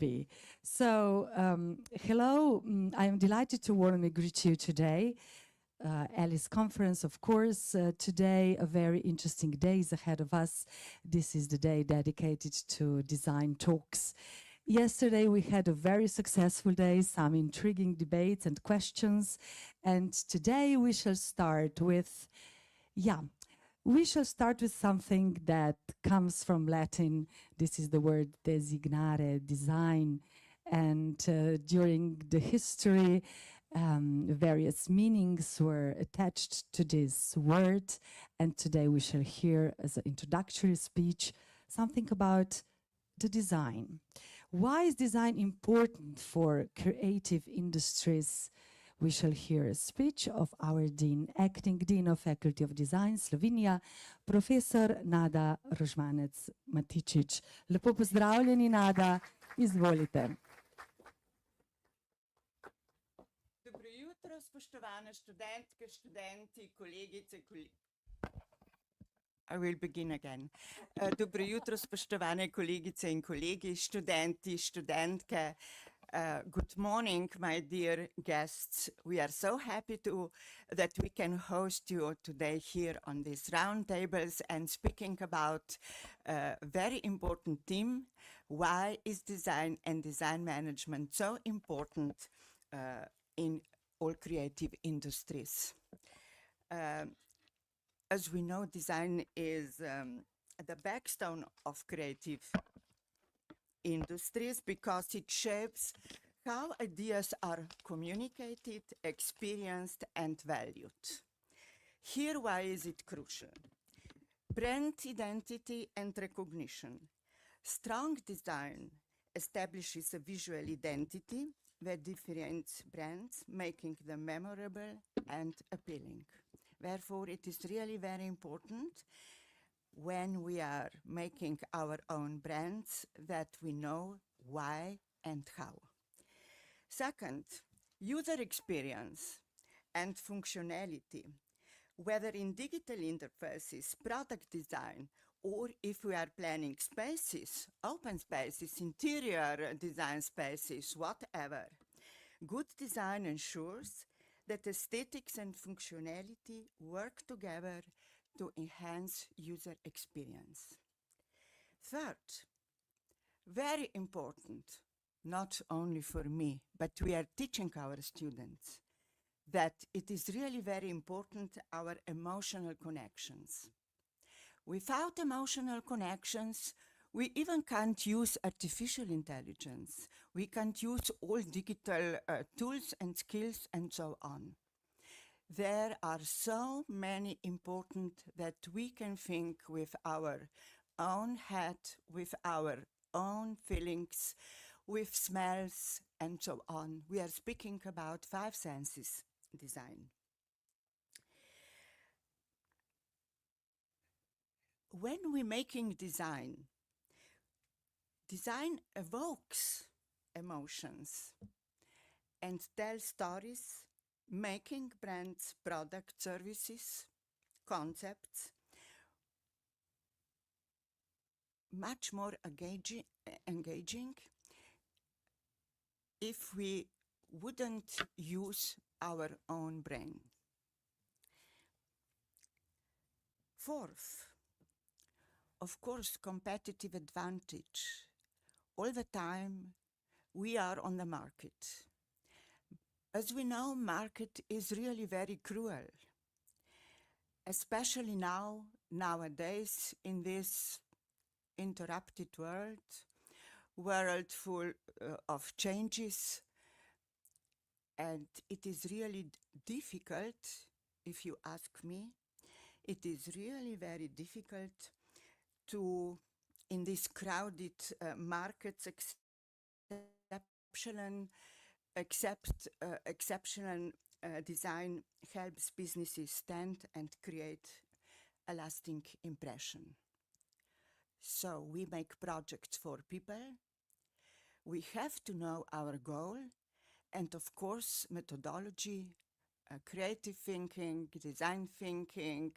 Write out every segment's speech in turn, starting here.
be. So, hello, I am delighted to warmly greet you today. Alice Conference, of course. Today, a very interesting day is ahead of us. This is the day dedicated to design talks. Yesterday, we had a very successful day, some intriguing debates and questions. And today, we shall start with, something that comes from Latin. This is the word designare, design. And during the history, various meanings were attached to this word. And today we shall hear as an introductory speech something about the design. Why is design important for creative industries? We shall hear a speech of our Dean, Acting Dean of Faculty of Design Slovenia, Professor Nada Rožmanec Matičič. Lepo pozdravljeni, Nada, izvolite. Dobro jutro, spoštovane študentke, študenti, kolegice, I will begin again. Dobro jutro, spoštovane kolegice in kolegi, študenti, študentke. Good morning, my dear guests. We are so happy that we can host you today here on these roundtables and speaking about a very important theme. Why is design and design management so important in all creative industries? As we know, design is the backbone of creative industries because it shapes how ideas are communicated, experienced, and valued. Here, why is it crucial? Brand identity and recognition. Strong design establishes a visual identity that differentiates brands, making them memorable and appealing. Therefore, it is really very important when we are making our own brands that we know why and how. Second, user experience and functionality, whether in digital interfaces, product design, or if we are planning spaces, open spaces, interior design spaces, whatever. Good design ensures that aesthetics and functionality work together to enhance user experience. Third, very important, not only for me, but we are teaching our students that it is really very important, our emotional connections. Without emotional connections, we even can't use artificial intelligence. We can't use all digital tools and skills and so on. There are so many important that we can think with our own head, with our own feelings, with smells and so on. We are speaking about 5 senses design. When we're making design, design evokes emotions and tells stories, making brands, products, services, concepts much more engaging if we wouldn't use our own brain. Fourth, of course, competitive advantage. All the time we are on the market. As we know, market is really very cruel, especially nowadays in this interrupted world full of changes. And it is really difficult, if you ask me, it is really very difficult to, in these crowded markets, exceptional design helps businesses stand and create a lasting impression. So we make projects for people. We have to know our goal and, of course, methodology, creative thinking, design thinking,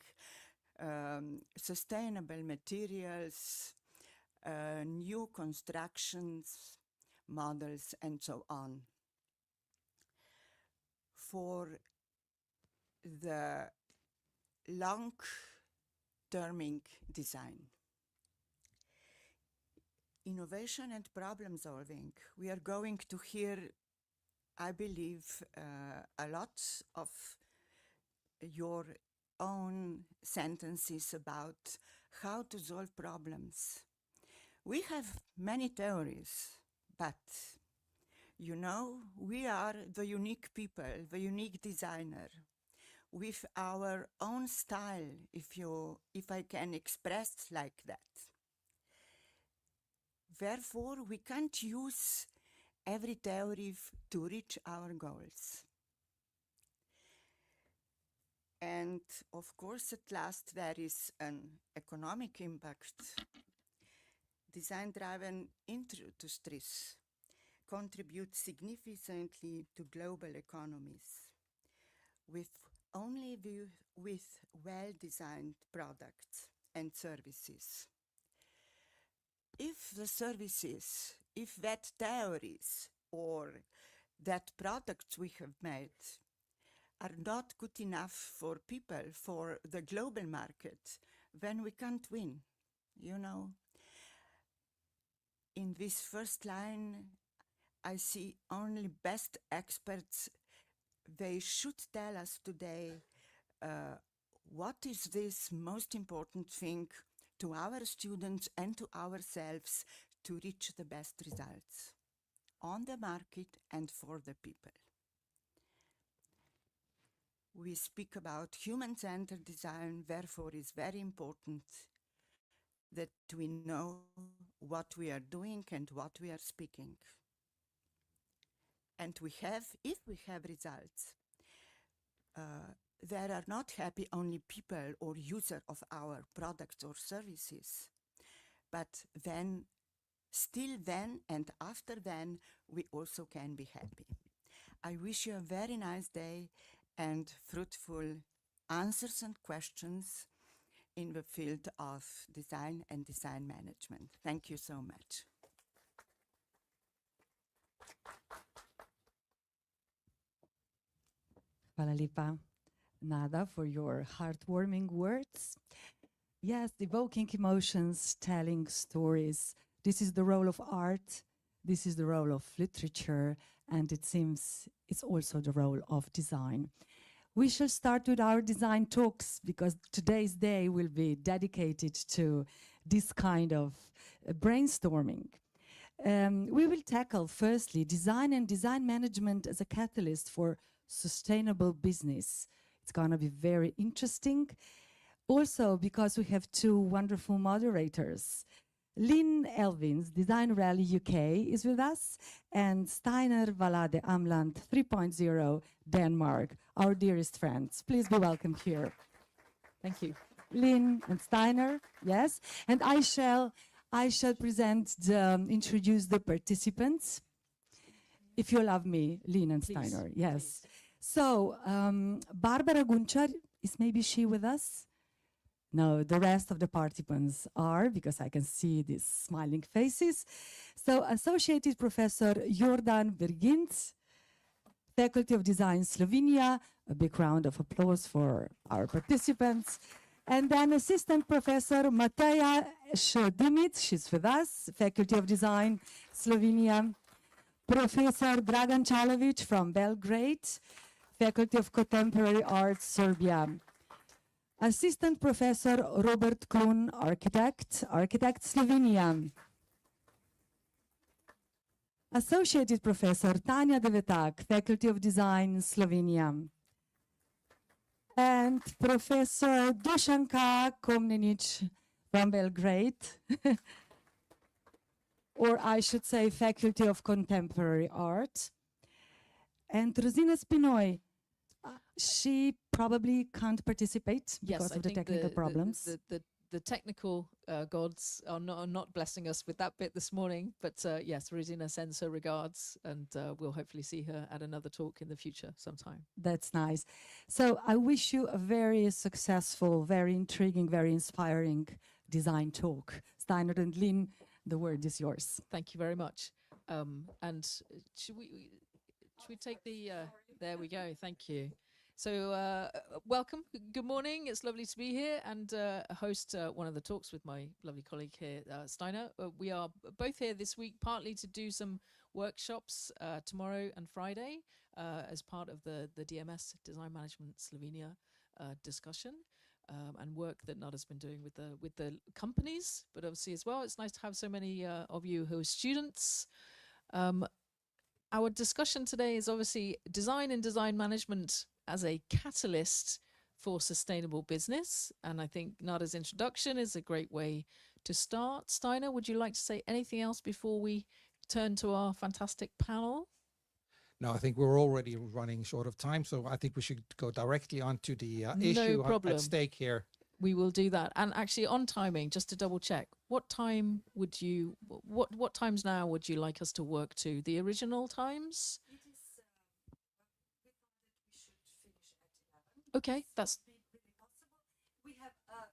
sustainable materials, new constructions, models, and so on. For the long-terming design, innovation and problem solving, we are going to hear, I believe, a lot of your own sentences about how to solve problems. We have many theories, but you know, we are the unique people, the unique designer, with our own style, if I can express like that. Therefore, we can't use every theory to reach our goals. And of course, at last, there is an economic impact. Design-driven industries contribute significantly to global economies with well-designed products and services. If the services, if that theories or that products we have made are not good enough for people, for the global market, then we can't win, you know. In this first line, I see only best experts. They should tell us today what is this most important thing to our students and to ourselves to reach the best results on the market and for the people. We speak about human-centered design, therefore it's very important that we know what we are doing and what we are speaking. And we have, if we have results, there are not happy only people or users of our products or services, but then, still then and after then, we also can be happy. I wish you a very nice day and fruitful answers and questions in the field of design and design management. Thank you so much. Hvala lepa, Nada, for your heartwarming words. Yes, evoking emotions, telling stories. This is the role of art. This is the role of literature. And it seems it's also the role of design. We shall start with our design talks because today's day will be dedicated to this kind of brainstorming. We will tackle firstly design and design management as a catalyst for sustainable business. It's going to be very interesting. Also because we have two wonderful moderators. Lynne Elvins, Design Rally UK, is with us, and Steiner Valade-Amland 3.0 Denmark, our dearest friends. Please be welcome here. Thank you. Lynne and Steiner, yes. And I shall introduce the participants. If you allow me, Lynne and Steiner, yes. Please. So, Barbara Gunčar, is maybe she with us? No, the rest of the participants are, because I can see these smiling faces. So, Associated Professor Jordan Verginc, Faculty of Design Slovenia, a big round of applause for our participants. And then Assistant Professor Matičič, she's with us, Faculty of Design Slovenia. Professor Dragan Čalović from Belgrade, Faculty of Contemporary Art, Serbia. Assistant Professor Robert Klun, Architect Slovenia. Associated Professor Tanja Devetak, Faculty of Design, Slovenia. And Professor Dušanka Komnenić from Belgrade, or I should say Faculty of Contemporary Art. And Rosina Spinoi, she probably can't participate because of the technical problems. The technical gods are not blessing us with that bit this morning, but yes, Rosina sends her regards, and we'll hopefully see her at another talk in the future sometime. That's nice. So I wish you a very successful, very intriguing, very inspiring design talk. Steiner and Lynne, the word is yours. Thank you very much. And should we take the, there we go, thank you. So welcome, good morning, it's lovely to be here and host one of the talks with my lovely colleague here, Steiner. We are both here this week, partly to do some workshops tomorrow and Friday as part of the DMS, Design Management Slovenia discussion. And work that Nnada's been doing with the companies, but obviously as well, it's nice to have so many of you who are students. Our discussion today is obviously design and design management as a catalyst for sustainable business. And I think Nnada's introduction is a great way to start. Steiner, would you like to say anything else before we turn to our fantastic panel? No, I think we're already running short of time, so I think we should go directly onto the issue at stake here. We will do that. And actually on timing, just to double check, what time would you, what times now would you like us to work to? The original times? It is, we thought that we should finish at 11. Okay, that's really possible. We have a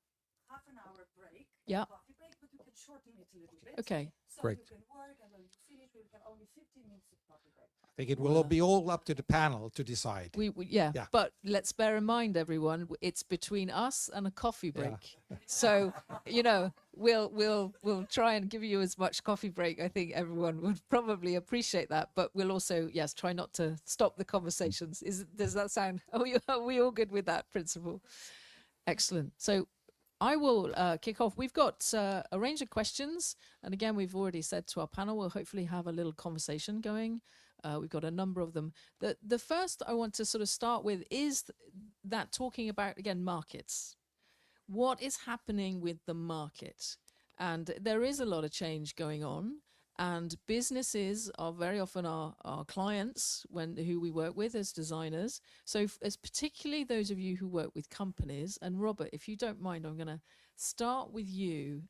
half an hour break, yeah. coffee break, but we can shorten it a little bit. Okay, so great. You can work and when you finish, we'll have only 15 minutes of coffee break. I think it will be all up to the panel to decide. Yeah, but let's bear in mind, everyone, it's between us and a coffee break. Yeah. So, you know, we'll try and give you as much coffee break. I think everyone would probably appreciate that, but we'll also, yes, try not to stop the conversations. Does that sound, are we all good with that principle? Excellent. So I will kick off. We've got a range of questions. And again, we've already said to our panel, we'll hopefully have a little conversation going. We've got a number of them. The first I want to sort of start with is that talking about, again, markets. What is happening with the market? And there is a lot of change going on. And businesses are very often our clients who we work with as designers. So as particularly those of you who work with companies, and Robert, if you don't mind, I'm going to start with you.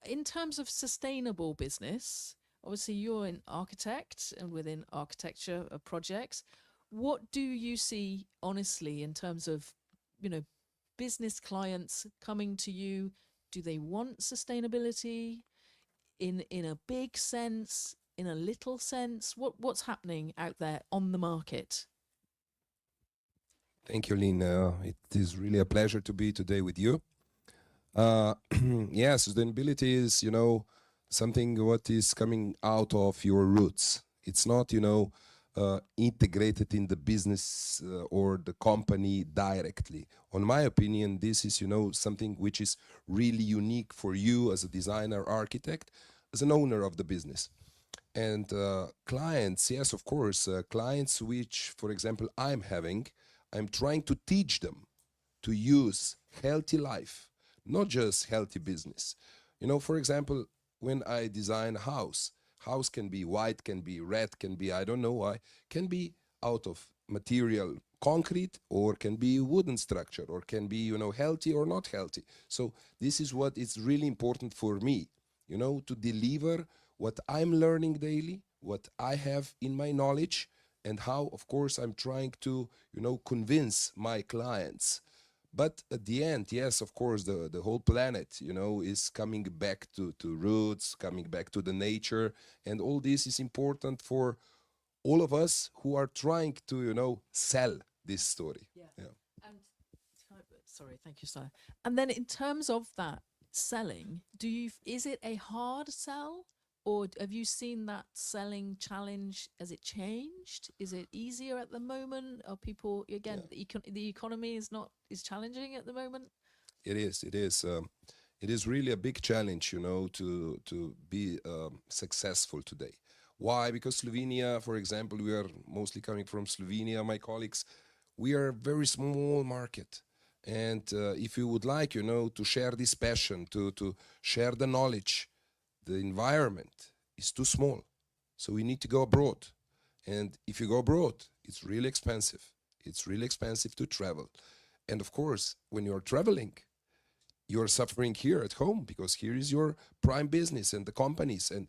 In terms of sustainable business, obviously you're an architect and within architecture projects. What do you see honestly in terms of, you know, business clients coming to you? Do they want sustainability? In a big sense, in a little sense, what's happening out there on the market? Thank you, Lynne. It is really a pleasure to be today with you. Yeah, sustainability is, you know, something what is coming out of your roots. It's not, you know, integrated in the business or the company directly. On my opinion, this is, you know, something which is really unique for you as a designer, architect, as an owner of the business. And clients, yes, of course, clients which, for example, I'm trying to teach them to use healthy life, not just healthy business. You know, for example, when I design a house can be white, can be red, can be, I don't know why, can be out of material concrete, or can be wooden structure, or can be, you know, healthy or not healthy. So this is what is really important for me, you know, to deliver what I'm learning daily, what I have in my knowledge, and how, of course, I'm trying to, you know, convince my clients. But at the end, yes, of course, the whole planet, you know, is coming back to roots, coming back to the nature. And all this is important for all of us who are trying to, you know, sell this story. Yeah. And sorry, thank you, sir. And then in terms of that selling, is it a hard sell? Or have you seen that selling challenge? Has it changed? Is it easier at the moment? Are people, again, the economy is challenging at the moment? It is. It is really a big challenge, you know, to be successful today. Why? Because Slovenia, for example, we are mostly coming from Slovenia, my colleagues, we are a very small market. And if you would like, you know, to share this passion, to share the knowledge, the environment is too small. So we need to go abroad. And if you go abroad, it's really expensive. It's really expensive to travel. And of course, when you're traveling, you're suffering here at home, because here is your prime business and the companies. And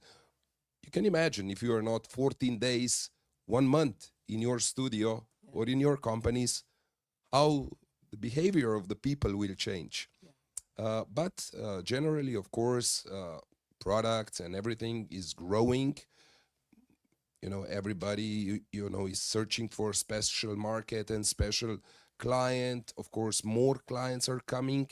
you can imagine if you are not 14 days, 1 month in your studio or in your companies, how the behavior of the people will change. But generally, of course, products and everything is growing. You know, everybody, you know, is searching for special market and special client. Of course, more clients are coming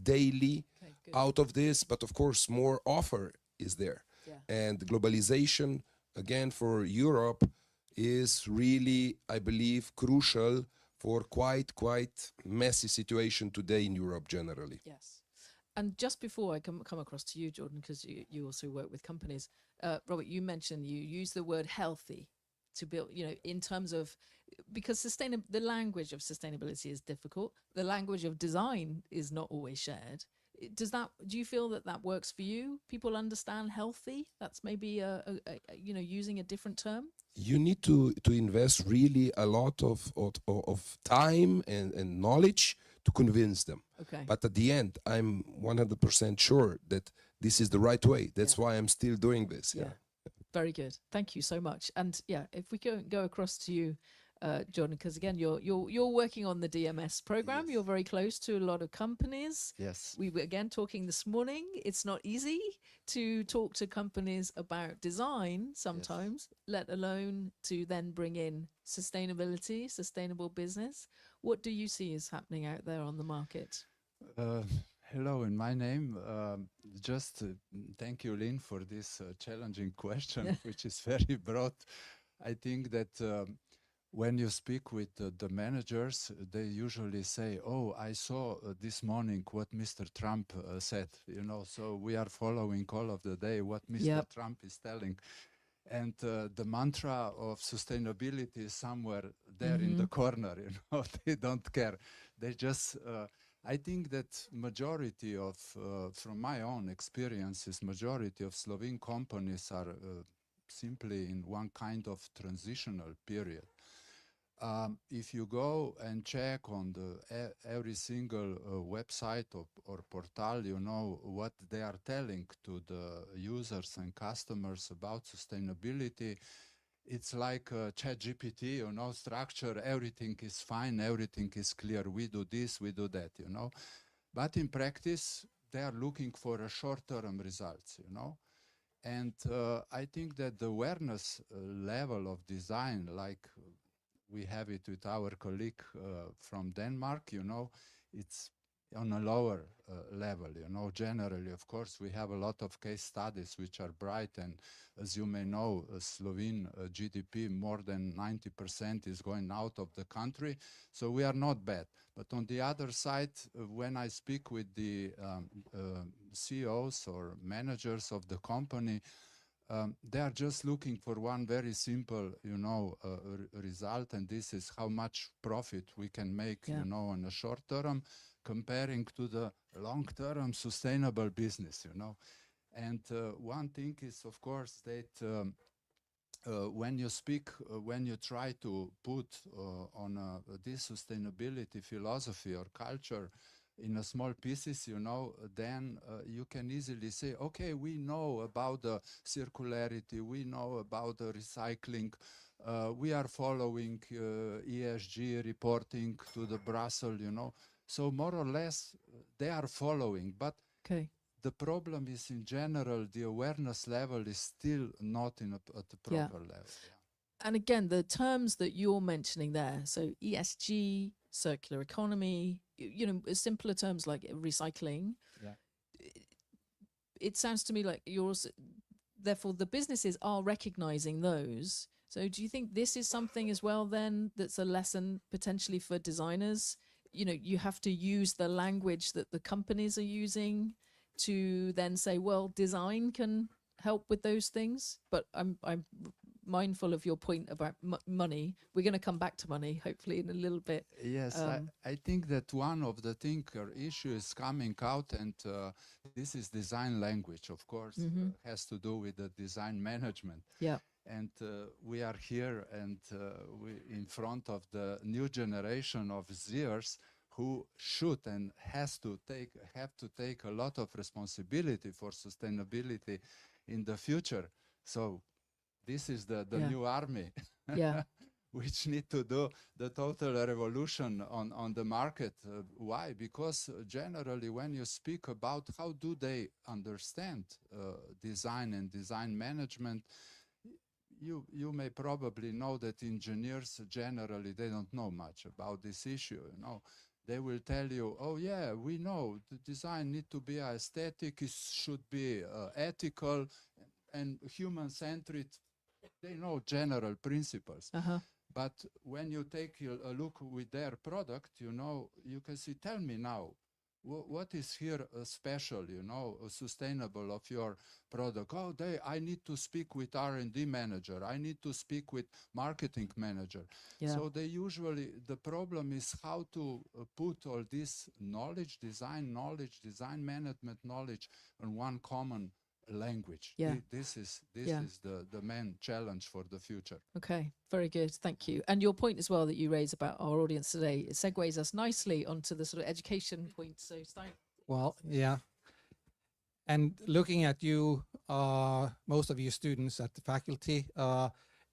daily out of this, but of course, more offer is there. And globalization, again, for Europe is really, I believe, crucial for quite messy situation today in Europe generally. Yes. And just before I come across to you, Jordan, because you also work with companies, Robert, you mentioned you use the word healthy to build, you know, in terms of, because the language of sustainability is difficult. The language of design is not always shared. Do you feel that works for you? People understand healthy? That's maybe you know, using a different term? You need to invest really a lot of time and knowledge to convince them. Okay. But at the end, I'm 100% sure that this is the right way. That's why I'm still doing this. Yeah. Very good. Thank you so much. And yeah, if we go across to you, Jordan, because again, you're working on the DMS program. Yes. You're very close to a lot of companies. Yes. We were again talking this morning. It's not easy to talk to companies about design sometimes, let alone to then bring in sustainability, sustainable business. What do you see is happening out there on the market? Hello, in my name, thank you, Lynne, for this challenging question, which is very broad. I think that when you speak with the managers, they usually say, oh, I saw this morning what Mr. Trump said, you know, so we are following all of the day what Mr. Trump is telling. And the mantra of sustainability is somewhere there in the corner, you know, they don't care. They just, I think that majority of, from my own experiences, majority of Slovene companies are simply in one kind of transitional period. If you go and check on every single website or portal, you know what they are telling to the users and customers about sustainability. It's like ChatGPT, you know, structure, everything is fine, everything is clear, we do this, we do that, you know. But in practice, they are looking for a short-term results, you know. And I think that the awareness level of design, like we have it with our colleague from Denmark, you know, it's on a lower level, you know. Generally, of course, we have a lot of case studies which are bright, and as you may know, Slovene GDP, more than 90% is going out of the country, so we are not bad. But on the other side, when I speak with the CEOs or managers of the company, they are just looking for one very simple, you know, result, and this is how much profit we can make, you know, in a short term, comparing to the long-term sustainable business, you know. And one thing is, of course, that when you speak, when you try to put on this sustainability philosophy or culture in a small pieces, you know, then you can easily say, okay, we know about the circularity, we know about the recycling, we are following ESG reporting to the Brussels, you know. So more or less, they are following, but the problem is in general, the awareness level is still not at the proper level. And again, the terms that you're mentioning there, so ESG, circular economy, you know, simpler terms like recycling. It sounds to me like therefore the businesses are recognizing those. So do you think this is something as well then that's a lesson potentially for designers? You know, you have to use the language that the companies are using to then say, well, design can help with those things. But I'm mindful of your point about money. We're going to come back to money, hopefully, in a little bit. Yes, I think that one of the issues coming out, and this is design language, of course, has to do with the design management. And we are here and we in front of the new generation of Zers who should and have to take a lot of responsibility for sustainability in the future. So this is the new army, which need to do the total revolution on the market. Why? Because generally when you speak about how do they understand design and design management, you may probably know that engineers generally, they don't know much about this issue, you know. They will tell you, oh yeah, we know the design need to be aesthetic, it should be ethical and human-centered. They know general principles. But when you take a look with their product, you know, you can see, tell me now, what is here special, you know, sustainable of your product? Oh, I need to speak with R&D manager. I need to speak with marketing manager. Yeah. So they usually, the problem is how to put all this knowledge, design management knowledge in one common language. Yeah. This is the main challenge for the future. Okay, very good, thank you. And your point as well that you raise about our audience today, it segues us nicely onto the sort of education point. So Steiner. Well, yeah. And looking at you, most of you students at the faculty,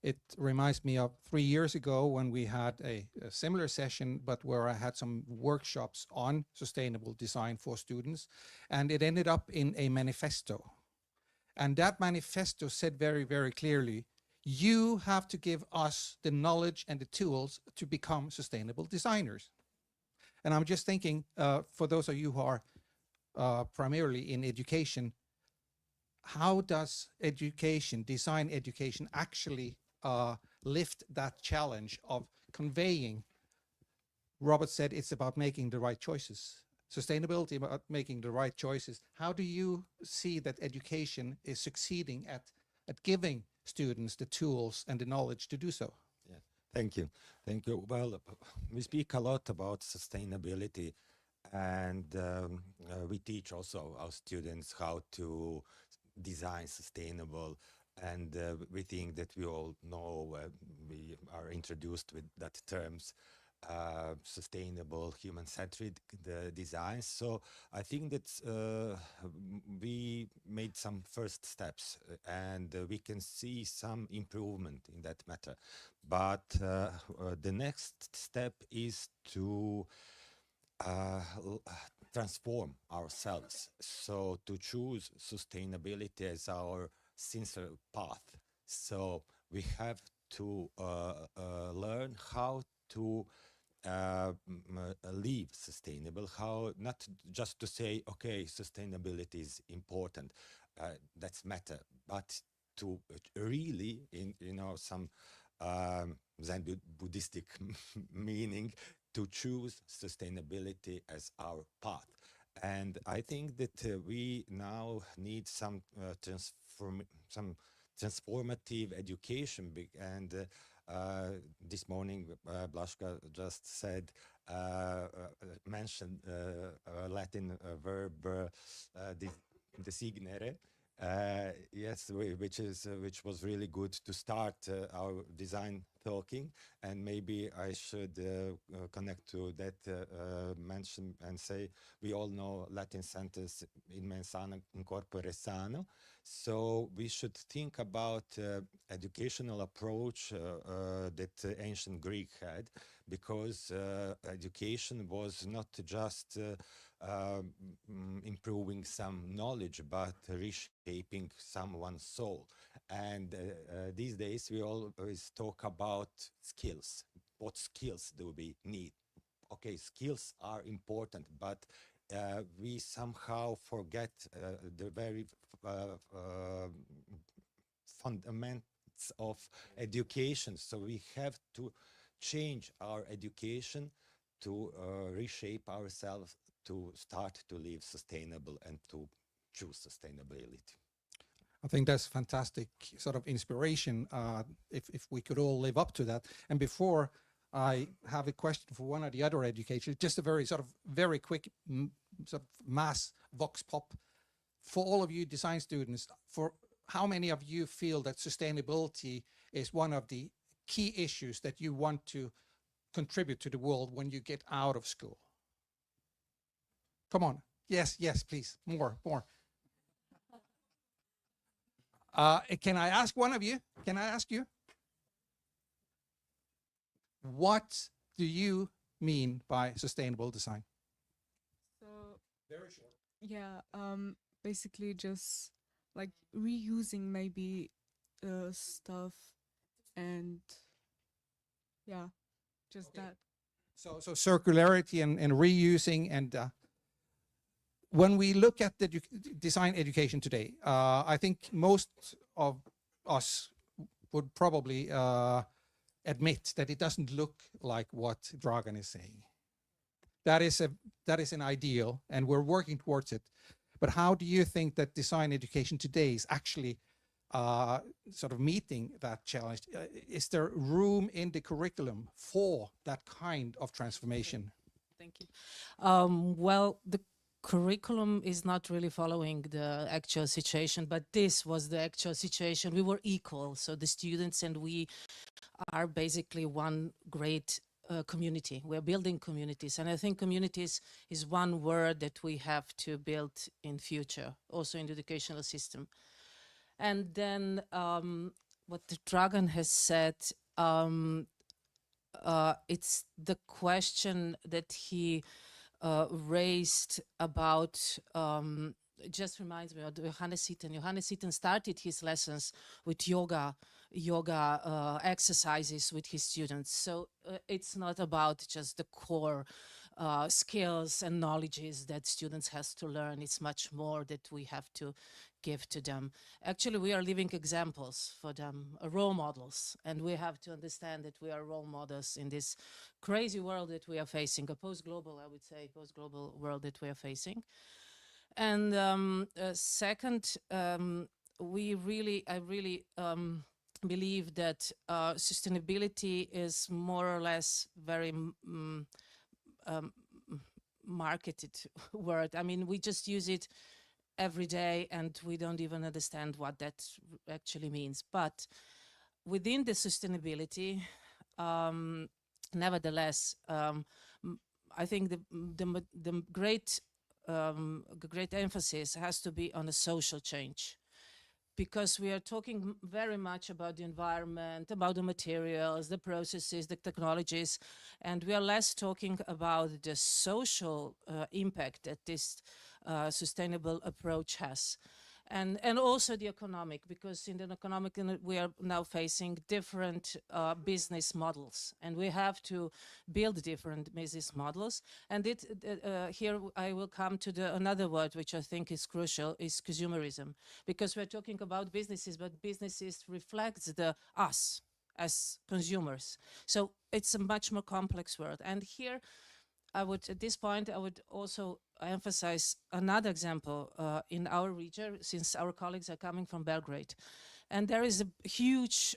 it reminds me of 3 years ago when we had a similar session, but where I had some workshops on sustainable design for students, and it ended up in a manifesto. And that manifesto said very, very clearly, you have to give us the knowledge and the tools to become sustainable designers. And I'm just thinking, for those of you who are primarily in education, how does education, design education, actually lift that challenge of conveying? Robert said it's about making the right choices. Sustainability about making the right choices. How do you see that education is succeeding at giving students the tools and the knowledge to do so? Yeah, thank you. Thank you. Well, we speak a lot about sustainability, and we teach also our students how to design sustainable. And we think that we all know, we are introduced with that terms, sustainable, human-centered design. So I think that we made some first steps, and we can see some improvement in that matter. But the next step is to transform ourselves. So to choose sustainability as our sincere path. So we have to learn how to live sustainable, how not just to say, okay, sustainability is important, that's matter, but to really, in some Zen Buddhistic meaning, to choose sustainability as our path. And I think that we now need some transformative education, and this morning, Blaszka just said, mentioned Latin verb designere. Yes, which was really good to start our design talking, and maybe I should connect to that mention and say we all know Latin sentence in mens sana in corpore sano. So we should think about educational approach that ancient Greek had, because education was not just improving some knowledge, but reshaping someone's soul. And these days we always talk about skills. What skills do we need? Okay, skills are important, but we somehow forget the very fundamentals of education. So we have to change our education to reshape ourselves, to start to live sustainable and to choose sustainability. I think that's fantastic sort of inspiration, if we could all live up to that. And before I have a question for one of the other educators, just a very quick sort of mass vox pop for all of you design students. For how many of you feel that sustainability is one of the key issues that you want to contribute to the world when you get out of school? Come on. Yes, please. More. Can I ask one of you? Can I ask you? What do you mean by sustainable design? So Very short. yeah, basically just like reusing maybe stuff Yeah, just that. So circularity and reusing, and when we look at the design education today, I think most of us would probably admit that it doesn't look like what Dragan is saying. That is an ideal, and we're working towards it. But how do you think that design education today is actually sort of meeting that challenge? Is there room in the curriculum for that kind of transformation? Thank you. Well, the curriculum is not really following the actual situation, but this was the actual situation. We were equal, so the students and we are basically one great community. We're building communities, and I think communities is one word that we have to build in future, also in the educational system. And then what the Dragan has said, it's the question that he raised about, it just reminds me of Johannes Itten. Johannes Itten started his lessons with yoga exercises with his students. So it's not about just the core skills and knowledges that students has to learn. It's much more that we have to give to them. Actually, we are living examples for them, role models, and we have to understand that we are role models in this crazy world that we are facing, a post-global, I would say, post-global world that we are facing. And second, I really believe that sustainability is more or less very marketed word. I mean, we just use it every day and we don't even understand what that actually means. But within the sustainability, nevertheless, I think the great emphasis has to be on a social change, because we are talking very much about the environment, about the materials, the processes, the technologies, and we are less talking about the social impact that this sustainable approach has. And also the economic, because in the economic we are now facing different business models, and we have to build different business models. And here I will come to another word which I think is crucial, is consumerism, because we're talking about businesses, but businesses reflects the us as consumers. So it's a much more complex word. And here at this point, I would also emphasize another example in our region, since our colleagues are coming from Belgrade. And there is a huge,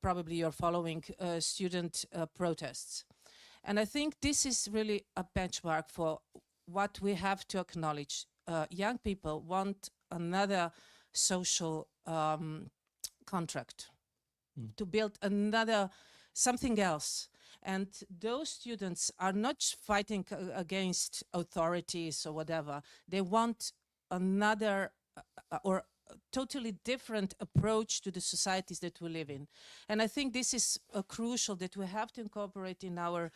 probably you're following, student protests. And I think this is really a benchmark for what we have to acknowledge. Young people want another social contract, to build something else. And those students are not fighting against authorities or whatever. They want another or a totally different approach to the societies that we live in. And I think this is crucial, that we have to incorporate in our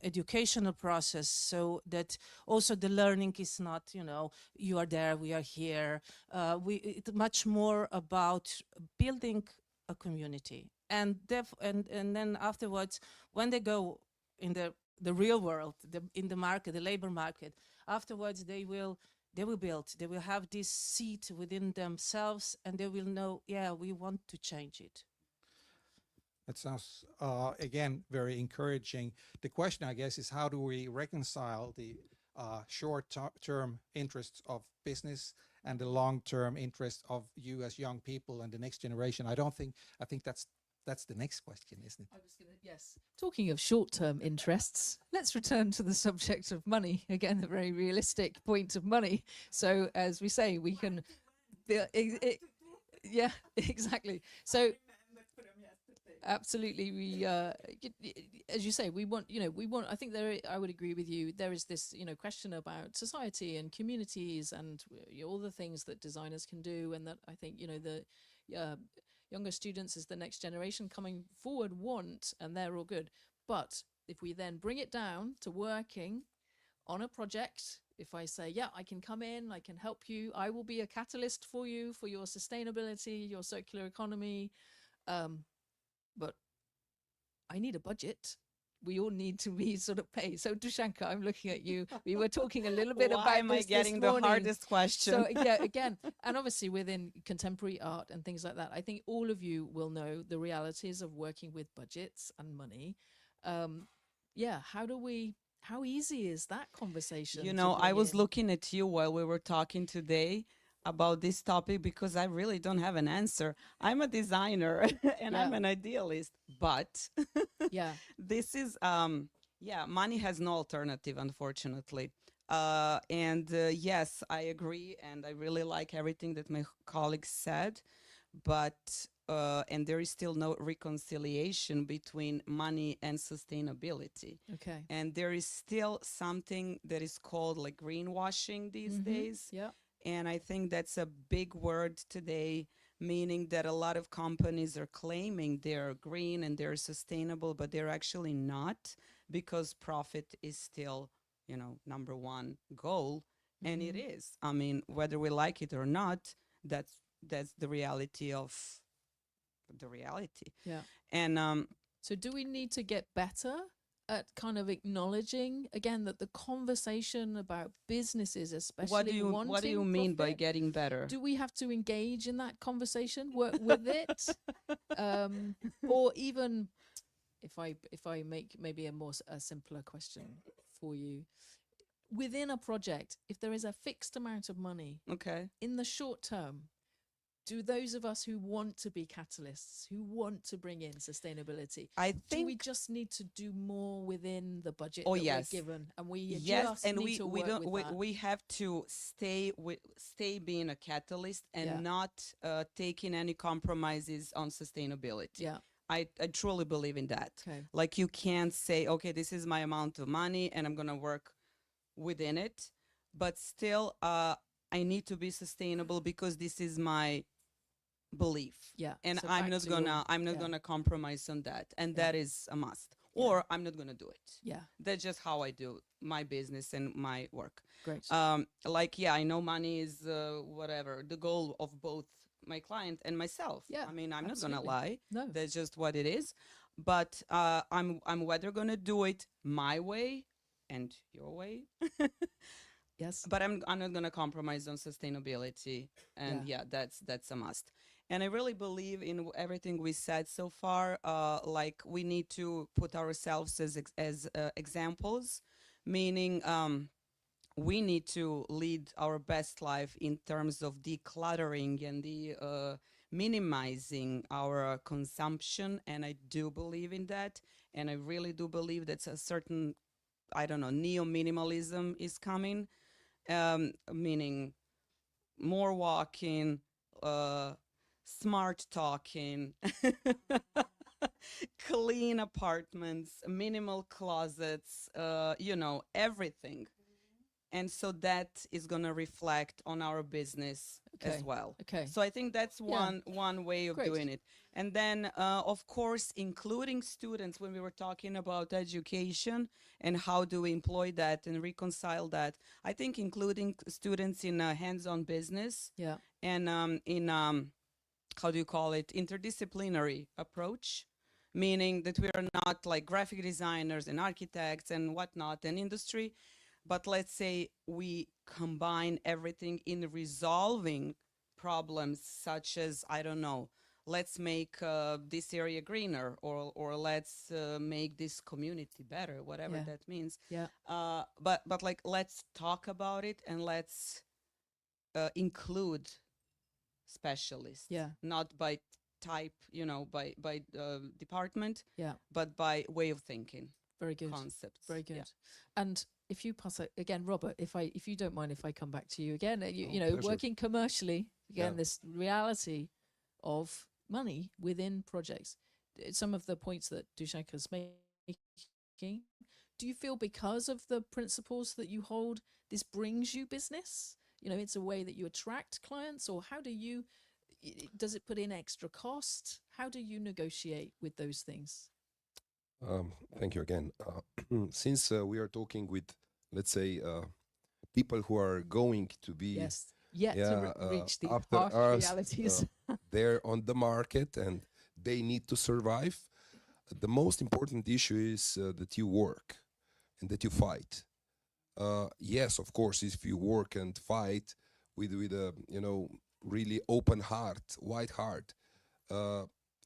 educational process, so that also the learning is not, you are there, we are here. It's much more about building a community. And then afterwards, when they go in the real world, in the market, the labor market, afterwards they will build, they will have this seed within themselves, and they will know, yeah, we want to change it. That sounds, again, very encouraging. The question, I guess, is how do we reconcile the short-term interests of business and the long-term interest of you as young people and the next generation? I think that's the next question, isn't it? Yes. Talking of short-term interests, let's return to the subject of money. Again, the very realistic point of money. So, as we say, we can... yeah, exactly. So, absolutely, we, as you say, we want, I think I would agree with you. There is this, question about society and communities and all the things that designers can do, and that I think, the younger students as the next generation coming forward want, and they're all good. But if we then bring it down to working on a project, if I say, yeah, I can come in, I can help you, I will be a catalyst for you, for your sustainability, your circular economy, but I need a budget. We all need to be sort of paid. So 𝗚𝗫𝗃, I'm looking at you. We were talking a little bit Why about am I this getting this the morning. hardest question? So yeah, again, and obviously within contemporary art and things like that, I think all of you will know the realities of working with budgets and money. Yeah, how easy is that conversation? You to know, I bring was in? looking at you while we were talking today about this topic because I really don't have an answer. I'm a designer and I'm Yeah. an idealist, but Yeah, this is, yeah, money has no alternative, unfortunately. Yes, I agree, and I really like everything that my colleagues said, but and there is still no reconciliation between money and sustainability. okay. And there is still something that is called like greenwashing these days. Yeah, And I think that's a big word today, meaning that a lot of companies are claiming they're green and they're sustainable, but they're actually not, because profit is still, you know, number one goal. And it is. I mean, whether we like it or not, that's the reality of the reality. yeah. And So do we need to get better at kind of acknowledging again that the conversation about businesses, especially what do you wanting mean by profit, getting better? do we have to engage in that conversation, work with it, or even if I make maybe a simpler question for you, within a project, if there is a fixed amount of money Okay. in the short term, do those of us who want to be catalysts, who want to bring in sustainability, I do we think just need to do more within the budget Oh, that yes. we're given, and we yes, just and need to we work don't with that? we have to stay being a catalyst and Yeah. not taking any compromises on sustainability. Yeah. I truly believe in that. Okay. Like, you can't say, okay, this is my amount of money and I'm gonna work within it, but still I need to be sustainable because this is my belief. Yeah. And So I'm back not to your- gonna yeah. gonna compromise on that, and Yeah. that is a must. Or I'm not gonna do it. Yeah. That's just how I do my business and my work. Great. Like, yeah, I know money is whatever the goal of both my client and myself. Yeah, I mean, I'm not absolutely. gonna lie. No. That's just what it is. But I'm whether gonna do it my way and your way. Yes. But I'm not gonna compromise on sustainability, and yeah, that's a must. And I really believe in everything we said so far. Like, we need to put ourselves as examples, meaning we need to lead our best life in terms of decluttering and the minimizing our consumption. And I do believe in that, and I really do believe that a certain, I don't know, neo-minimalism is coming. Meaning more walking, smart talking, clean apartments, minimal closets, you know, everything. And so that is going to reflect on our business as Okay. well. Okay. So I think that's Yeah. one way of Great. doing it. And then, of course, including students, when we were talking about education and how do we employ that and reconcile that, I think including students in a hands-on business Yeah. and in, how do you call it, interdisciplinary approach, meaning that we are not like graphic designers and architects and whatnot and industry, but let's say we combine everything in resolving problems such as, I don't know, let's make this area greener, or let's make this community better, whatever Yeah. that means. Yeah. But like, let's talk about it and let's include specialists. Yeah. Not by type, you know, by department, Yeah. but by way of thinking, Very good. concepts. Very good. Yeah. And if you pass it again, Robert, if you don't mind, if I come back to you again, you know, pleasure. working commercially, again, Yeah. this reality of money within projects, some of the points that 𝗚𝗫𝗃 is making, do you feel because of the principles that you hold, this brings you business? You know, it's a way that you attract clients, or how do you, does it put in extra cost? How do you negotiate with those things? Thank you again. Since we are talking with, let's say, people who are going to be Yes. Yet to reach the after harsh us, realities. they're on the market and they need to survive. the most important issue is that you work and that you fight. Yes, of course, if you work and fight with a really open heart, wide heart,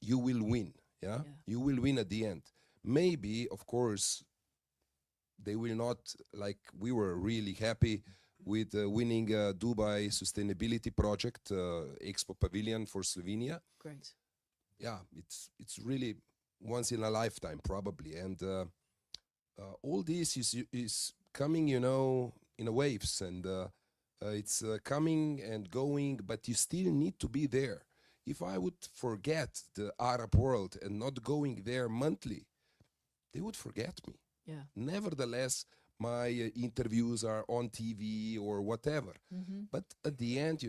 you will win. Yeah, you will win at the end. Maybe, of course, they will not, like we were really happy with winning Dubai Sustainability Project, 𝗬𝗁𝗶𝗶𝗆 for Slovenia. Great. Yeah, it's really once in a lifetime probably, and all this is coming, in a waves, and it's coming and going, but you still need to be there. If I would forget the Arab world and not going there monthly, they would forget me. Yeah. Nevertheless, my interviews are on TV or whatever. But at the end,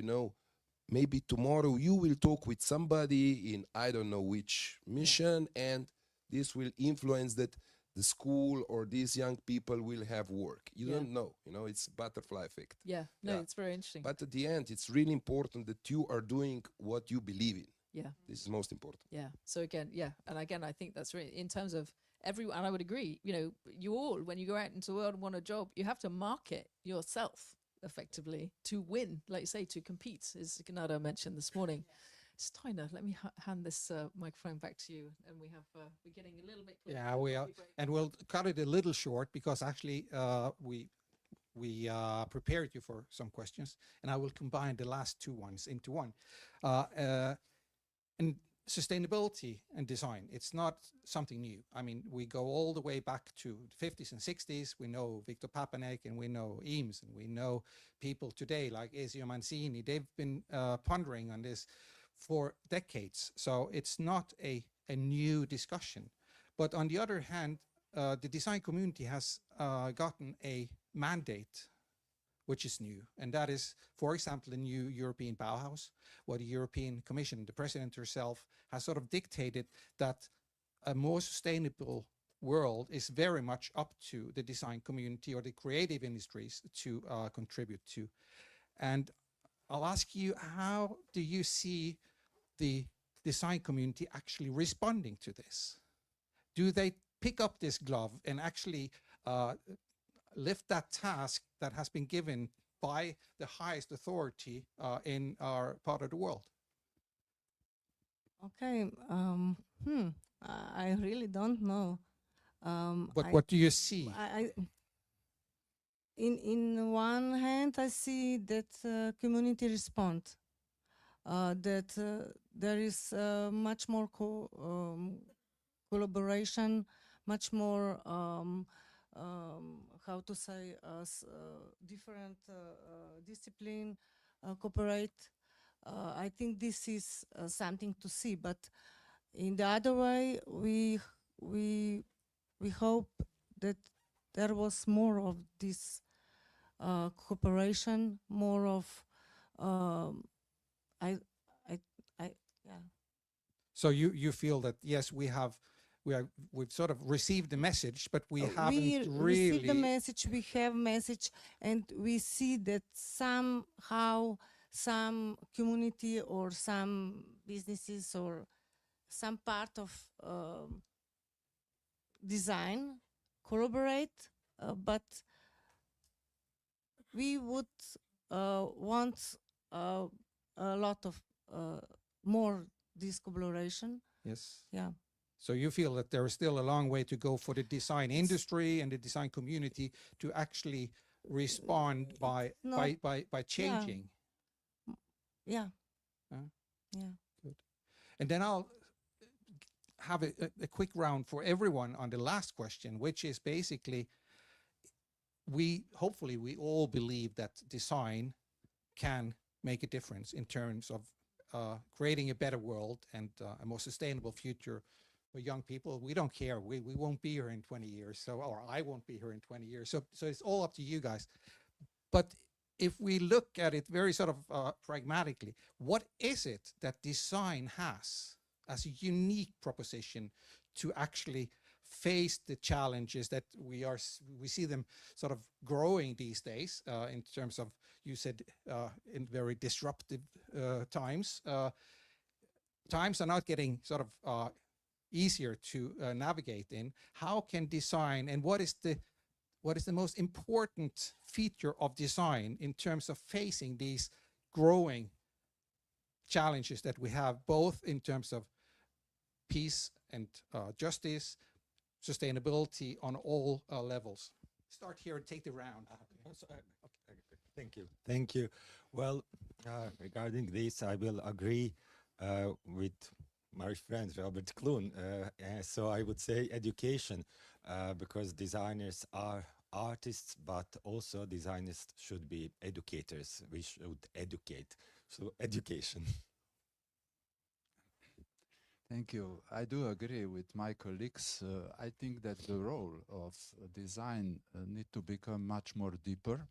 maybe tomorrow you will talk with somebody in I don't know which mission, and this will influence that the school or these young people will have work. You don't know, it's butterfly effect. Yeah, no, it's very interesting. But at the end, it's really important that you are doing what you believe in. Yeah. This is most important. Yeah. So again, and again, I think that's really in terms of everyone, and I would agree, you all, when you go out into the world and want a job, you have to market yourself effectively to win, like you say, to compete, as Gnado mentioned this morning. Steiner, let me hand this microphone back to you, and we're getting a little bit closer. Yeah, we are, and we'll cut it a little short because actually we prepared you for some questions, and I will combine the last two ones into one. And sustainability and design, it's not something new. I mean, we go all the way back to the 50s and 60s. We know Victor Papanek, and we know Eames, and we know people today like Ezio Mancini. They've been pondering on this for decades. So it's not a new discussion. But on the other hand, the design community has gotten a mandate which is new. And that is, for example, the new European Bauhaus, where the European Commission, the President herself, has sort of dictated that a more sustainable world is very much up to the design community or the creative industries to contribute to. And I'll ask you, how do you see the design community actually responding to this? Do they pick up this glove and actually lift that task that has been given by the highest authority in our part of the world? Okay, I really don't know. But what do you see? In one hand, I see that community respond, that there is much more collaboration, much more how to say, different discipline cooperate. I think this is something to see, but in the other way, we hope that there was more of this cooperation, more of yeah. So you feel that yes, we've sort of received the message, but we haven't really received the message. We have message, and we see that somehow some community or some businesses or some part of design collaborate, but we would want a lot of more this collaboration. Yes. Yeah. So you feel that there is still a long way to go for the design industry and the design community to actually respond by changing. Yeah. Yeah. Good. And then I'll have a quick round for everyone on the last question, which is basically, hopefully we all believe that design can make a difference in terms of creating a better world and a more sustainable future for young people. We don't care. We won't be here in 20 years, or I won't be here in 20 years. So it's all up to you guys. But if we look at it very sort of pragmatically, what is it that design has as a unique proposition to actually face the challenges that we see them sort of growing these days in terms of, you said, in very disruptive times. Times are not getting sort of easier to navigate in. How can design, and what is the most important feature of design in terms of facing these growing challenges that we have, both in terms of peace and justice, sustainability on all levels? Start here and take the round. Thank you. Thank you. Well, regarding this, I will agree with my friend Robert Kloon. So I would say education, because designers are artists, but also designers should be educators. We should educate. So education. Thank you. I do agree with my colleagues. I think that the role of design need to become much more deeper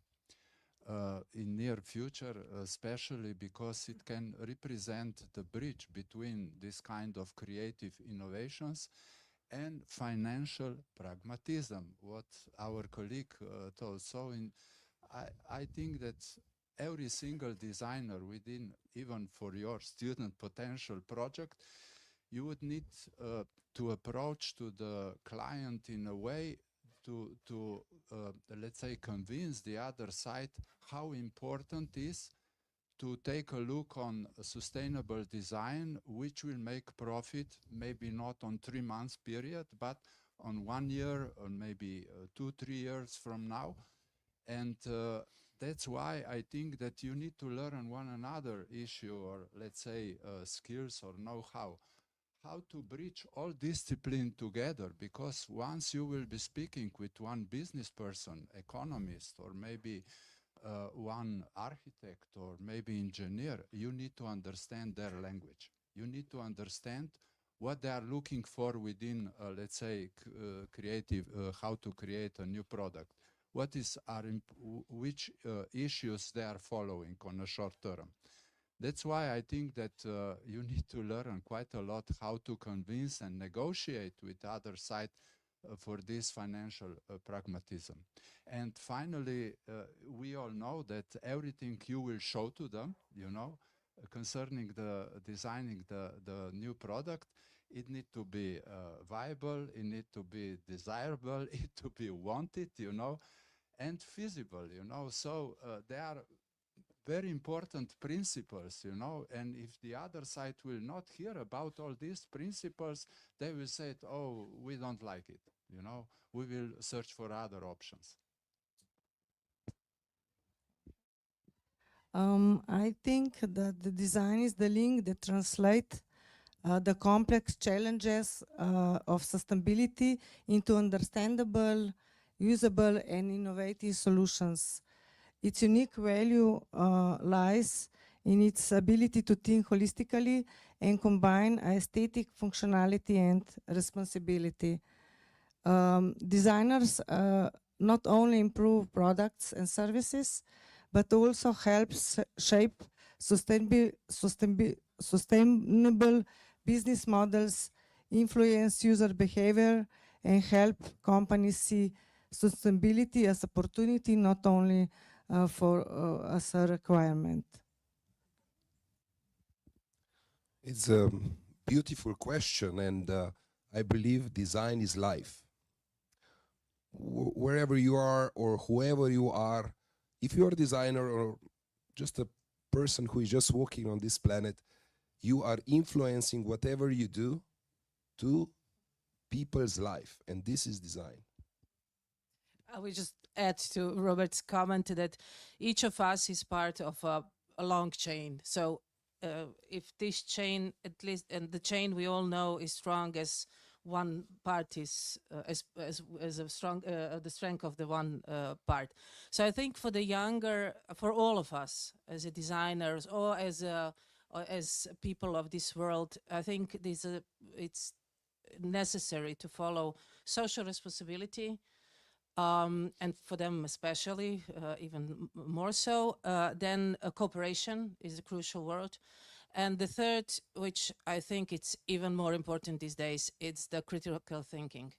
in near future, especially because it can represent the bridge between this kind of creative innovations and financial pragmatism, what our colleague told. So I think that every single designer within, even for your student potential project, you would need to approach to the client in a way to let's say, convince the other side how important is to take a look on a sustainable design, which will make profit, maybe not on 3 months period, but on 1 year or maybe 2-3 years from now. And that's why I think that you need to learn one another issue, or let's say skills or know-how to bridge all discipline together, because once you will be speaking with one business person, economist, or maybe one architect, or maybe engineer, you need to understand their language. You need to understand what they are looking for within, let's say, creative, how to create a new product. What is which issues they are following on a short term. That's why I think that you need to learn quite a lot how to convince and negotiate with the other side for this financial pragmatism. And finally, we all know that everything you will show to them, you know, concerning the designing the new product, it need to be viable, it need to be desirable, it to be wanted, you know, and feasible, you know. So there are very important principles, you know, and if the other side will not hear about all these principles, they will say, oh, we don't like it, you know, we will search for other options. I think that the design is the link that translates the complex challenges of sustainability into understandable, usable, and innovative solutions. Its unique value lies in its ability to think holistically and combine aesthetic functionality and responsibility. Designers not only improve products and services, but also help shape sustainable business models, influence user behavior, and help companies see sustainability as opportunity, not only as a requirement. It's a beautiful question, and I believe design is life. Wherever you are or whoever you are, if you're a designer or just a person who is just walking on this planet, you are influencing whatever you do to people's life, and this is design. I will just add to Robert's comment that each of us is part of a long chain. So if this chain, at least, and the chain we all know is strong as one part is as a strong the strength of the one part. So I think for the younger, for all of us as a designers or as people of this world, I think it's necessary to follow social responsibility. And for them especially, even more so, then cooperation is a crucial word. And the third, which I think it's even more important these days, it's the critical thinking.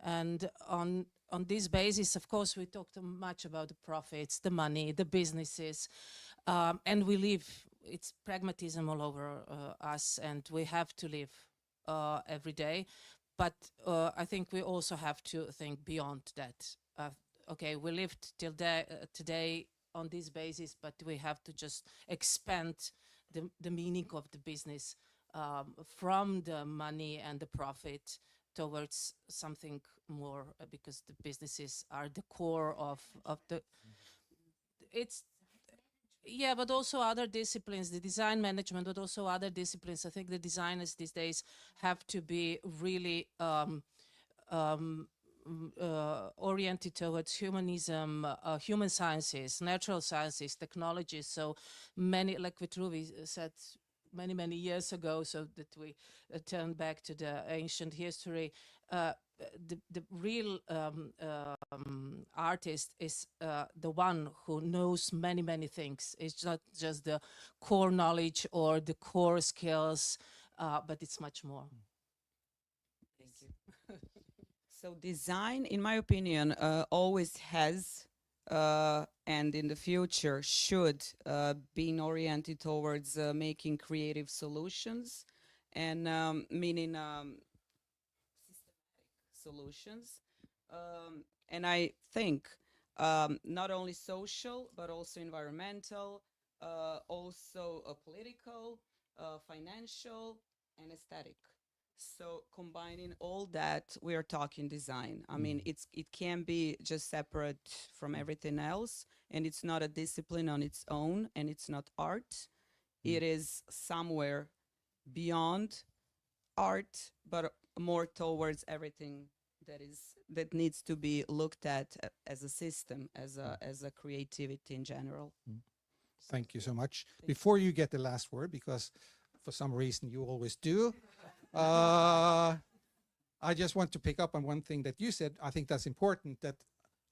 And on this basis, of course, we talked much about the profits, the money, the businesses, and we live, it's pragmatism all over us, and we have to live every day. But I think we also have to think beyond that. Okay, we lived till today on this basis, but we have to just expand the meaning of the business from the money and the profit towards something more, because the businesses are the core of the, it's, yeah, but also other disciplines, the design management, but also other disciplines. I think the designers these days have to be really oriented towards humanism, human sciences, natural sciences, technologies. So many, like Vitruvi said many years ago, so that we turn back to the ancient history. The real artist is the one who knows many things. It's not just the core knowledge or the core skills, but it's much more. Thank you. So design, in my opinion, always has and in the future should be oriented towards making creative solutions, and meaning systematic solutions. And I think not only social, but also environmental, also political, financial, and aesthetic. So combining all that, we are talking design. I mean, it can be just separate from everything else, and it's not a discipline on its own, and it's not art. It is somewhere beyond art, but more towards everything that needs to be looked at as a system, as a creativity in general. Thank you so much. Before you get the last word, because for some reason you always do, I just want to pick up on one thing that you said. I think that's important, that,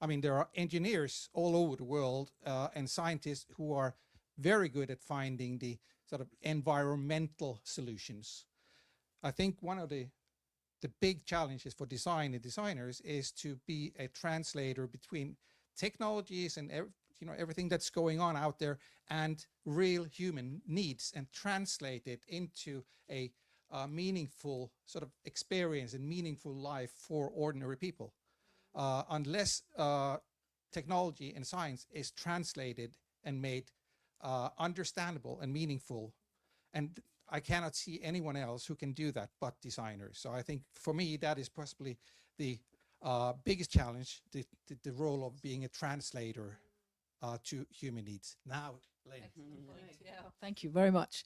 I mean, there are engineers all over the world and scientists who are very good at finding the sort of environmental solutions. I think one of the big challenges for design and designers is to be a translator between technologies and everything that's going on out there and real human needs, and translate it into a meaningful sort of experience and meaningful life for ordinary people. Unless technology and science is translated and made understandable and meaningful, and I cannot see anyone else who can do that but designers. So I think for me that is possibly the biggest challenge, the role of being a translator to human needs. Now, Lynne. Yeah, thank you very much.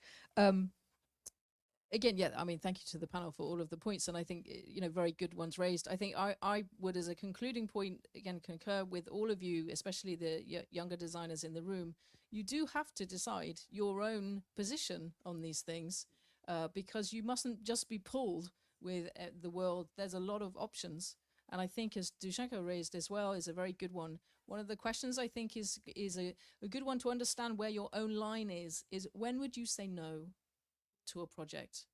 Again, yeah, I mean, thank you to the panel for all of the points, and I think, very good ones raised. I think I would, as a concluding point, again, concur with all of you, especially the younger designers in the room. You do have to decide your own position on these things, because you mustn't just be pulled with the world. There's a lot of options, and I think, as Dušenko raised as well, is a very good one. One of the questions I think is a good one to understand where your own line is when would you say no to a project?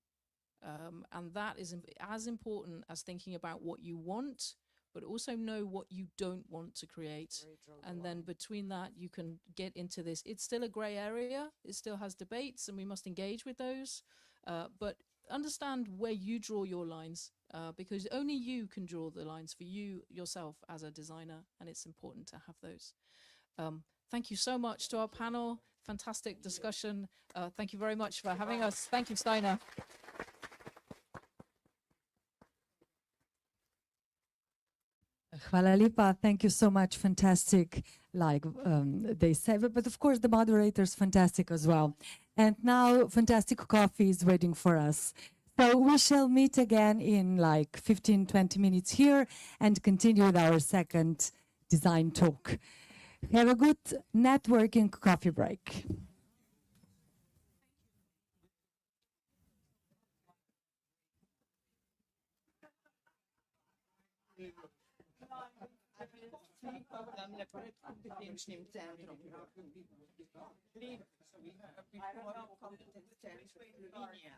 And that is as important as thinking about what you want, but also know what you don't want to create. And then between that, you can get into this. It's still a gray area. It still has debates, and we must engage with those. But understand where you draw your lines, because only you can draw the lines for you yourself as a designer, and it's important to have those. Thank you so much to our panel. Fantastic discussion. Thank you very much for having us. Thank you, Steiner. Hvala lepa. Thank you so much. Fantastic, like they said, but of course the moderators fantastic as well. And now fantastic coffee is waiting for us. So we shall meet again in like 15-20 minutes here and continue with our second design talk. Have a good networking coffee break. Kompetenčnim centrom. Lynne, Competence Centre Slovenia.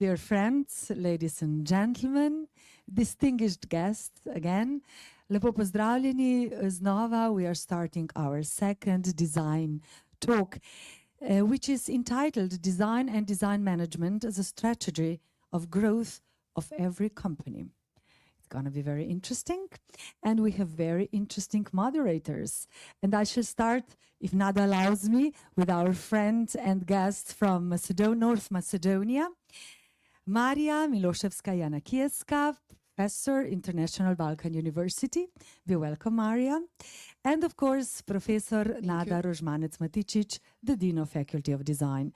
Dear friends, ladies and gentlemen, distinguished guests again, lepo pozdravljeni znova. We are starting our second design talk, which is entitled Design and Design Management as a Strategy of Growth of Every Company. It's going to be very interesting, and we have very interesting moderators. And I shall start, if Nada allows me, with our friend and guest from North Macedonia, Marija Miloshevska Janakieska, Professor, International Balkan University. Be welcome, Marija. And of course, Professor Nada Rožmanec Matičič, the Dean of Faculty of Design.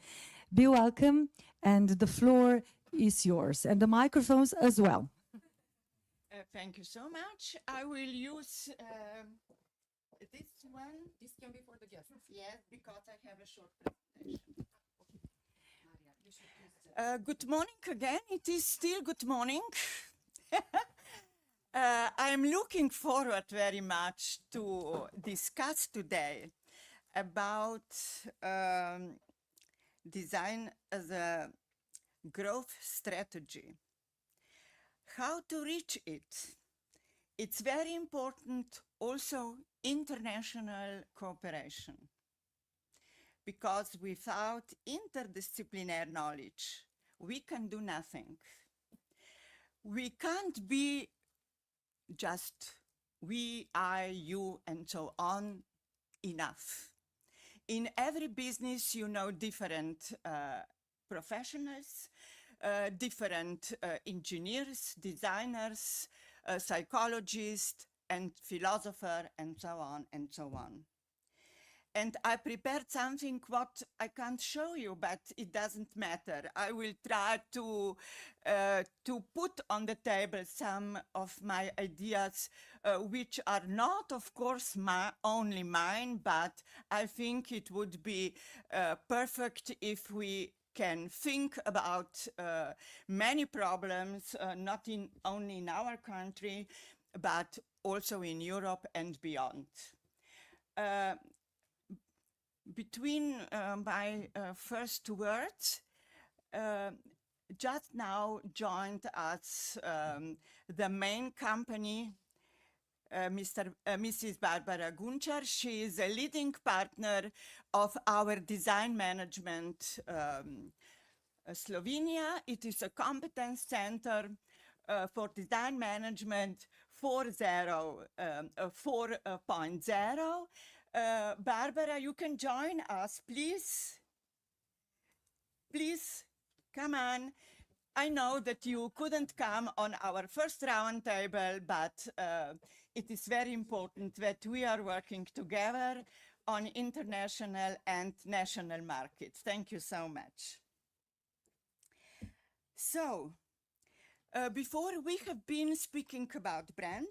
Be welcome, and the floor is yours, and the microphones as well. Thank you so much. I will use this one. This can be for the guests. Yes, because I have a short presentation. Good morning again. It is still good morning. I'm looking forward very much to discuss today about design as a growth strategy. How to reach it? It's very important also international cooperation, because without interdisciplinary knowledge, we can do nothing. We can't be just we, I, you, and so on enough. In every business, you know different professionals, different engineers, designers, psychologists, and philosophers, and so on and so on. And I prepared something what I can't show you, but it doesn't matter. I will try to put on the table some of my ideas, which are not, of course, only mine, but I think it would be perfect if we can think about many problems, not only in our country, but also in Europe and beyond. Between my first words, just now joined us the main company, Mrs. Barbara Gunčar. She is a leading partner of our Design Management Slovenia. It is a competence center for design management 4.0. Barbara, you can join us, please. Please, come on. I know that you couldn't come on our first roundtable, but it is very important that we are working together on international and national markets. Thank you so much. So, before we have been speaking about brand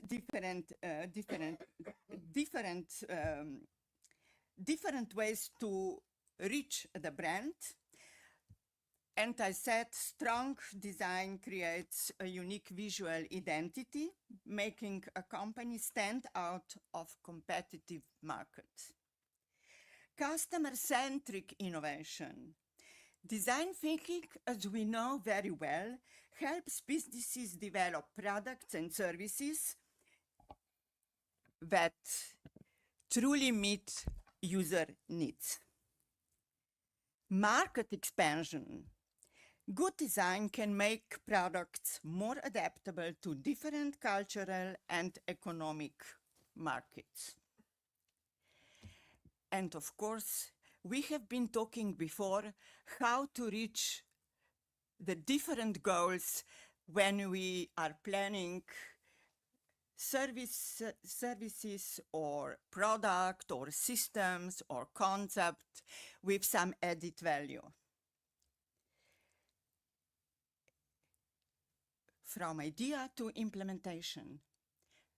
different ways to reach the brand. And I said strong design creates a unique visual identity, making a company stand out of competitive markets. Customer-centric innovation. Design thinking, as we know very well, helps businesses develop products and services that truly meet user needs. Market expansion. Good design can make products more adaptable to different cultural and economic markets. And of course, we have been talking before how to reach the different goals when we are planning services or product or systems or concept with some added value. From idea to implementation.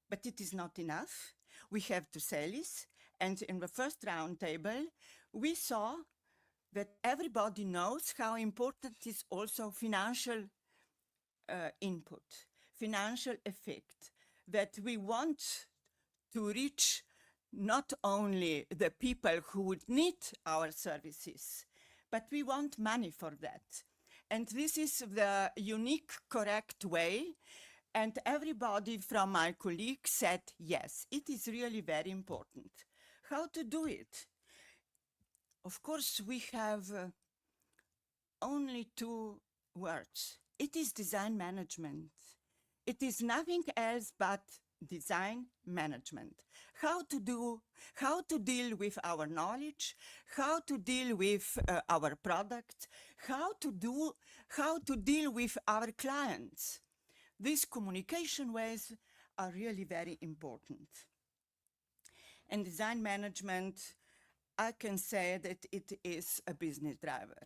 But it is not enough. We have to sell this. And in the first roundtable, we saw that everybody knows how important is also financial input, financial effect, that we want to reach not only the people who would need our services, but we want money for that. And this is the unique, correct way. And everybody from my colleagues said, yes, it is really very important. How to do it? Of course, we have only two words. It is design management. It is nothing else but design management. How to deal with our knowledge, how to deal with our product, how to deal with our clients. These communication ways are really very important. And design management, I can say that it is a business driver.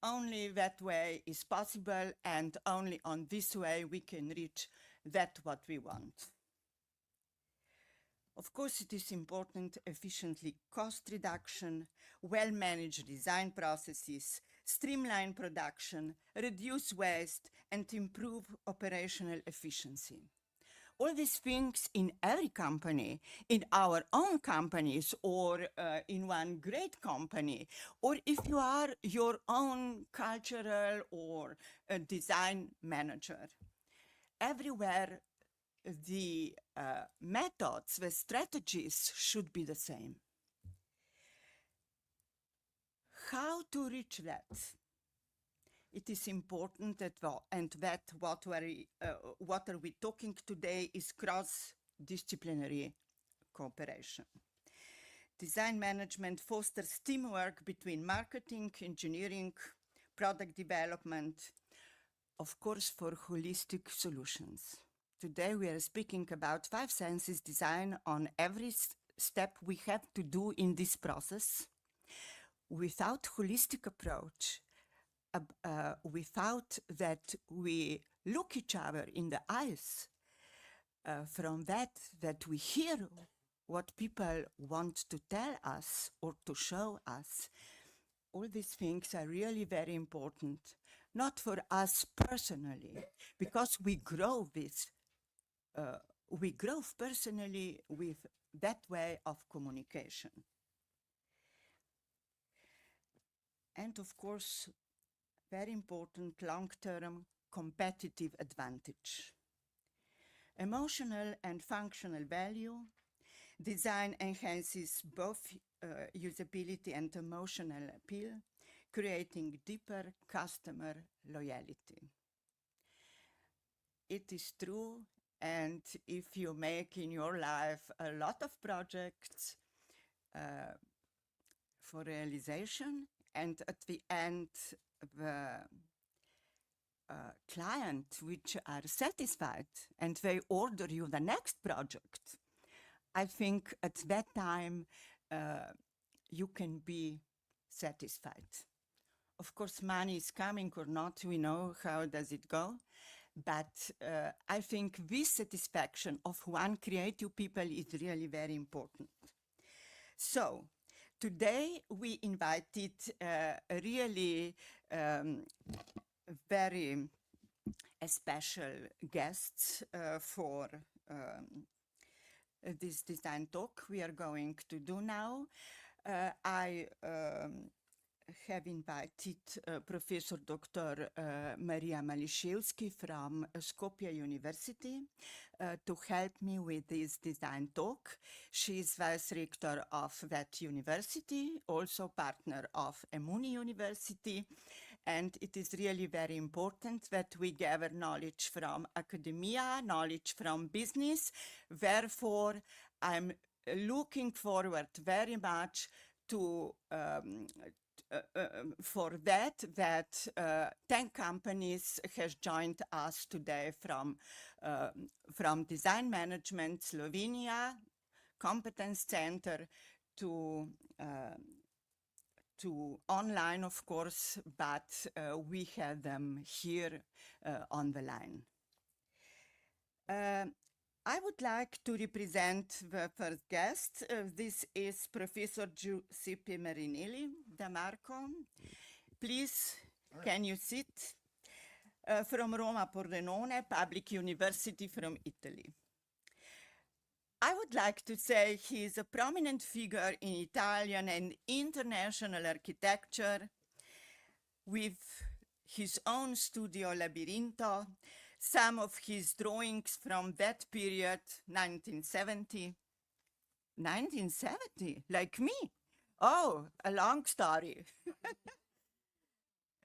Only that way is possible, and only on this way we can reach that what we want. Of course, it is important efficiently cost reduction, well-managed design processes, streamline production, reduce waste, and improve operational efficiency. All these things in every company, in our own companies, or in one great company, or if you are your own cultural or design manager. Everywhere the methods, the strategies should be the same. How to reach that? It is important that, what are we talking today is cross-disciplinary cooperation. Design management fosters teamwork between marketing, engineering, product development, of course, for holistic solutions. Today we are speaking about 5 senses design on every step we have to do in this process. Without holistic approach, without that we look each other in the eyes, from that we hear what people want to tell us or to show us, all these things are really very important, not for us personally, because we grow personally with that way of communication. And of course, very important long-term competitive advantage. Emotional and functional value. Design enhances both usability and emotional appeal, creating deeper customer loyalty. It is true, and if you make in your life a lot of projects for realization, and at the end the client which are satisfied and they order you the next project, I think at that time you can be satisfied. Of course, money is coming or not, we know how does it go, but I think this satisfaction of one creative people is really very important. So today we invited really very special guests for this design talk we are going to do now. I have invited Professor Dr. Marija Miloshevska from Skopje University to help me with this design talk. She is Vice Rector of that university, also partner of 𝗏 University, and it is really very important that we gather knowledge from academia, knowledge from business. Therefore, I'm looking forward very much to for that 10 companies has joined us today from Design Management Slovenia, Competence Centre to online, of course, but we have them here on the line. I would like to represent the first guest. This is Professor 𝗔𝗫𝗏 𝗪𝗏. Please, can you sit? From Roma Pordenone, Public University from Italy. I would like to say he is a prominent figure in Italian and international architecture with his own studio Labirinto. Some of his drawings from that period, 1970, like me. Oh, a long story.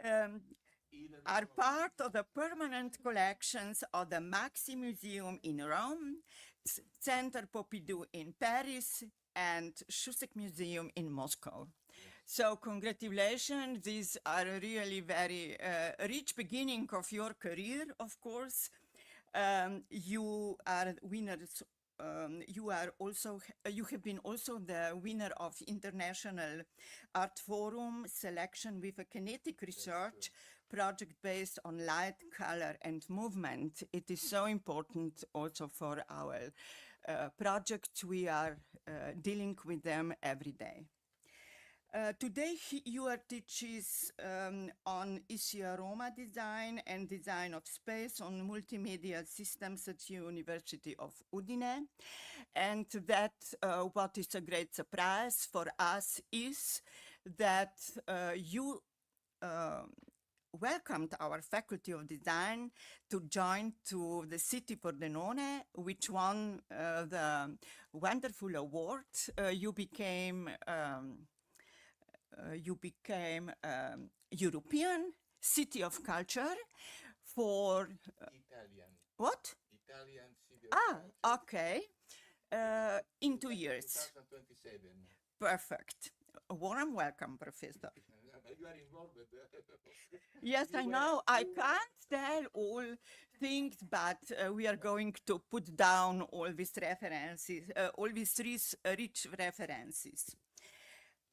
Are part of the permanent collections of the Maxi Museum in Rome, Centre Pompidou in Paris, and 𝗓𝗏 Museum in Moscow. So congratulations, these are really very rich beginning of your career, of course. You are winners, you have been also the winner of International Art Forum selection with a kinetic research project based on light, color, and movement. It is so important also for our projects. We are dealing with them every day. Today you are teaches on 𝗖𝘁𝗁𝗏𝗪 design and design of space on multimedia systems at University of u.d.i.a. And that what is a great surprise for us is that you welcomed our Faculty of Design to join to the city Pordenone, which won the wonderful award. You became European City of Culture for Italian. What? Italian City of Culture. Okay. In 2 years. 2027. Perfect. A warm welcome, Professor. Yes, I know. I can't tell all things, but we are going to put down all these references, all these rich references.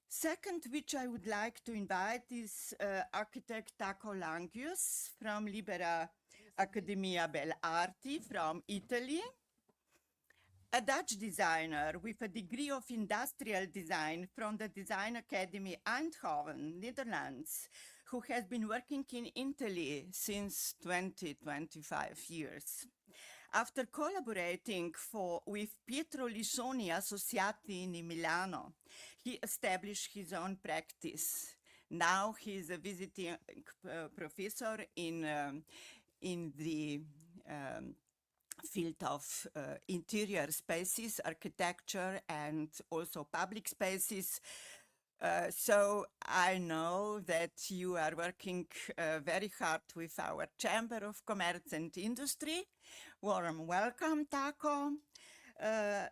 Second, which I would like to invite is architect Taco Langius from 𝗓𝗏𝗪𝗔𝗍𝗔 from Italy. A Dutch designer with a degree of industrial design from the Design Academy Eindhoven, Netherlands, who has been working in Italy since 25 years. After collaborating with Pietro Lissoni Associati in Milano, he established his own practice. Now he is a visiting professor in the field of interior spaces, architecture, and also public spaces. So I know that you are working very hard with our Chamber of Commerce and Industry. Warm welcome, Taco. I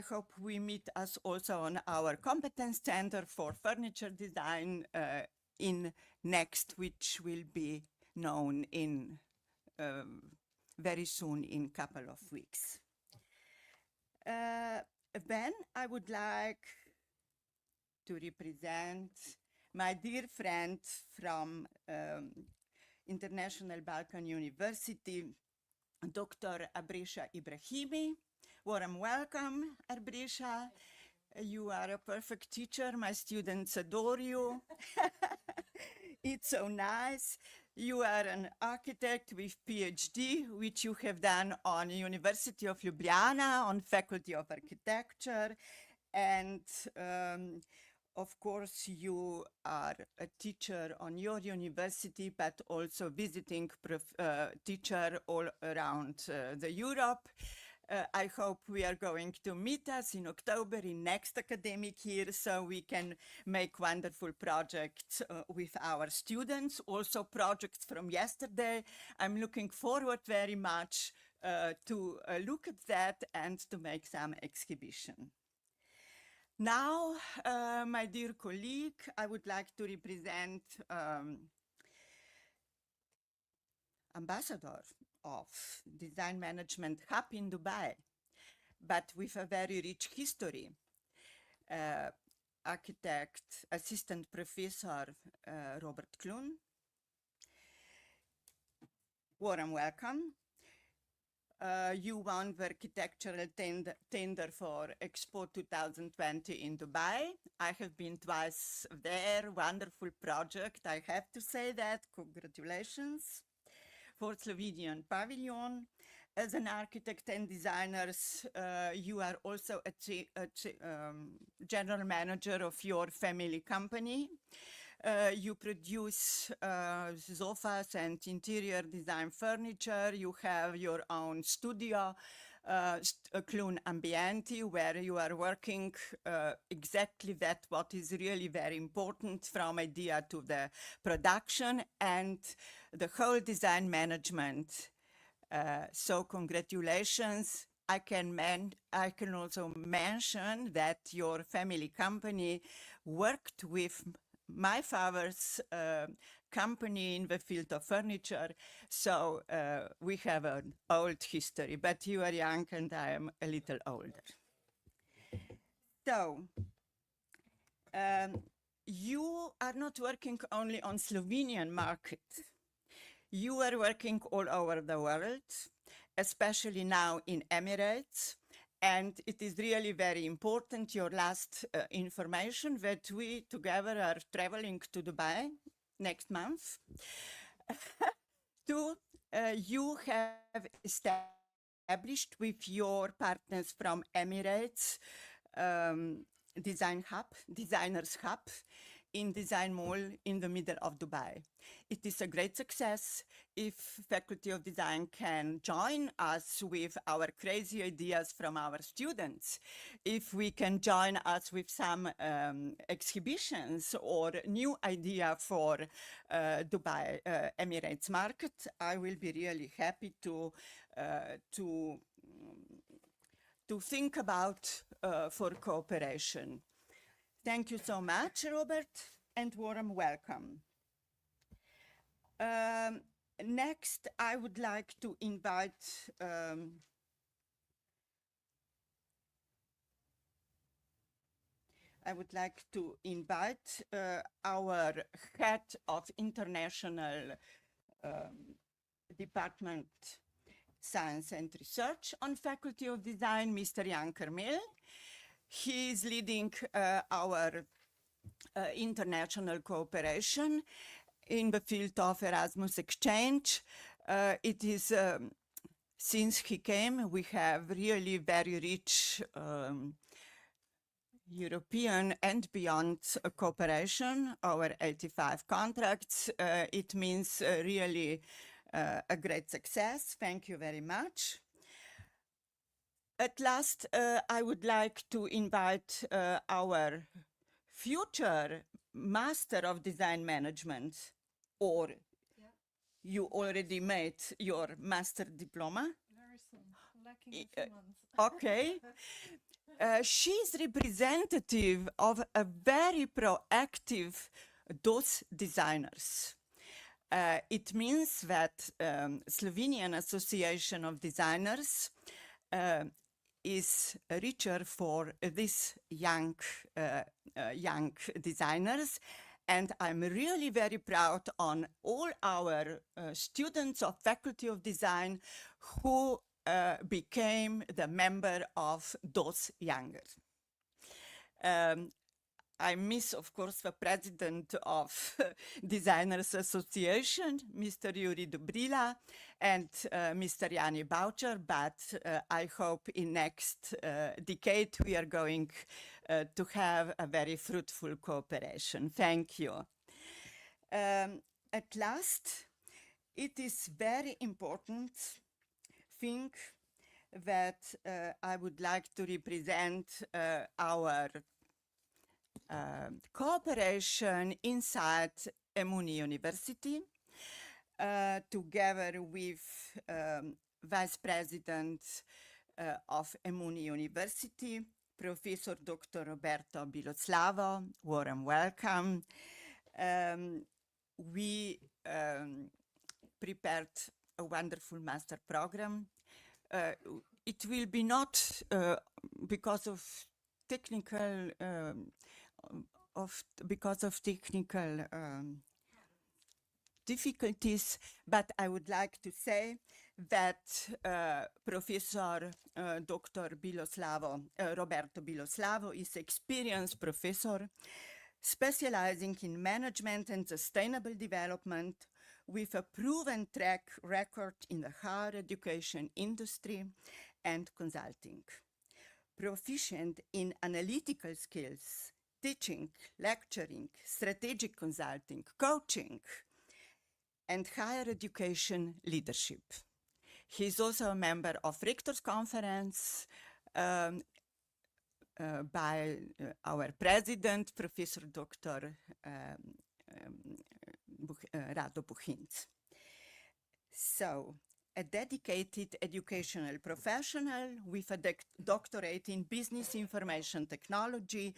hope we meet us also on our Competence Centre for Furniture Design in next, which will be known in very soon, in a couple of weeks. Then I would like to represent my dear friend from International Balkan University, Dr. 𝗓𝗏𝗪𝗏𝗪. Warm welcome, 𝗓𝗏𝗪𝗏. You are a perfect teacher. My students adore you. It's so nice. You are an architect with PhD, which you have done on University of Ljubljana on Faculty of Architecture. And of course, you are a teacher on your university, but also visiting teacher all around the Europe. I hope we are going to meet us in October in next academic year, so we can make wonderful projects with our students, also projects from yesterday. I'm looking forward very much to look at that and to make some exhibition. Now, my dear colleague, I would like to represent ambassador of Design Management Hub in Dubai, but with a very rich history. Architect, assistant professor Robert Clun. Warm welcome. You won the architectural tender for Expo 2020 in Dubai. I have been twice there, wonderful project. I have to say that, congratulations. For Slovenian Pavilion. As an architect and designer, you are also a general manager of your family company. You produce sofas and interior design furniture. You have your own studio, Clun Ambienti, where you are working exactly that what is really very important, from idea to the production and the whole design management. So congratulations. I can also mention that your family company worked with my father's company in the field of furniture, so we have an old history, but you are young and I am a little older. So, you are not working only on Slovenian market. You are working all over the world, especially now in Emirates. And it is really very important, your last information, that we together are traveling to Dubai next month. You have established with your partners from Emirates Designers Hub in Design Mall in the middle of Dubai. It is a great success if Faculty of Design can join us with our crazy ideas from our students. If we can join us with some exhibitions or new idea for Dubai Emirates market, I will be really happy to think about for cooperation. Thank you so much, Robert, and warm welcome. Next, I would like to invite our head of international department Science and Research on Faculty of Design, Mr. Jan Krmelj. He is leading our international cooperation in the field of Erasmus exchange. It is, since he came, we have really very rich European and beyond cooperation, our 85 contracts. It means really a great success. Thank you very much. At last, I would like to invite our future Master of Design Management, or you already made your master diploma? Very soon, lacking a few months. Okay. She's representative of a very proactive DOS designers. It means that Slovenian Association of Designers is richer for these young designers, and I'm really very proud on all our students of Faculty of Design who became the member of DOS Younger. I miss, of course, the president of Designers Association, Mr. Juri Dobrila, and Mr. Jani Boucher, but I hope in next decade we are going to have a very fruitful cooperation. Thank you. At last, it is very important thing that I would like to represent our cooperation inside Emuni University, together with Vice President of Emuni University, Professor Dr. Roberto Biloslavo. Warm welcome. We prepared a wonderful master program. It will be not because of technical difficulties, but I would like to say that Professor Dr. Roberto Biloslavo is experienced professor specializing in management and sustainable development with a proven track record in the higher education industry and consulting. Proficient in analytical skills, teaching, lecturing, strategic consulting, coaching, and higher education leadership. He is also a member of Rectors Conference by our president, Professor Dr. Rado Buchinc. So, a dedicated educational professional with a doctorate in business information technology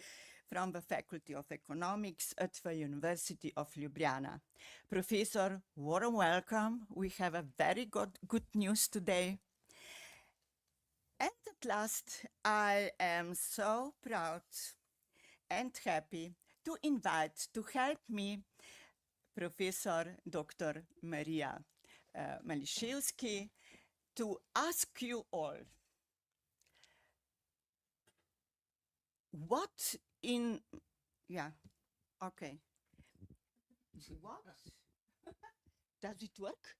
from the Faculty of Economics at the University of Ljubljana. Professor, warm welcome. We have a very good news today. And at last, I am so proud and happy to invite to help me Professor Dr. Marija Maliszewski to ask you all, what in, okay. What? Does it work?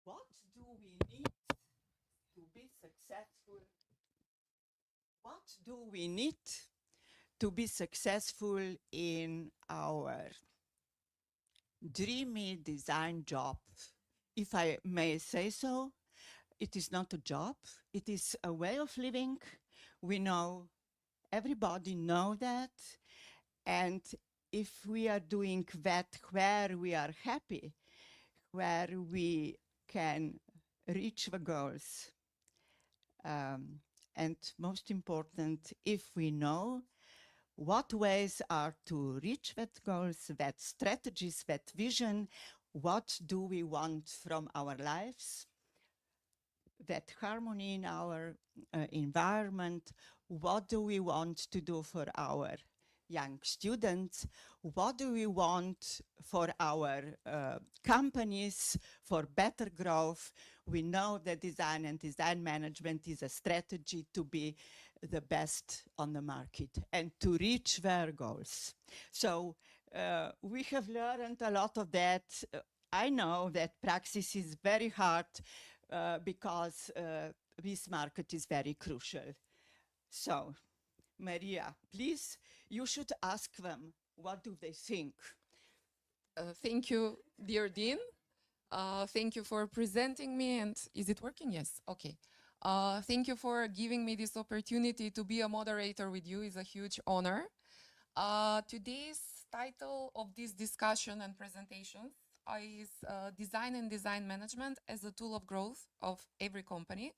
What do we need to be successful? What do we need to be successful in our dreamy design job? If I may say so, it is not a job, it is a way of living. We know, everybody know that. And if we are doing that where we are happy, where we can reach the goals, and most important, if we know what ways are to reach that goals, that strategies, that vision, what do we want from our lives, that harmony in our environment, what do we want to do for our young students, what do we want for our companies, for better growth. We know that design and design management is a strategy to be the best on the market and to reach their goals. So we have learned a lot of that. I know that praxis is very hard because this market is very crucial. So, Marija, please, you should ask them, what do they think? Thank you, dear Dean. Thank you for presenting me, and is it working? Yes, okay. Thank you for giving me this opportunity to be a moderator with you. It's a huge honor. Today's title of this discussion and presentation is Design and Design Management as a Tool of Growth of Every Company.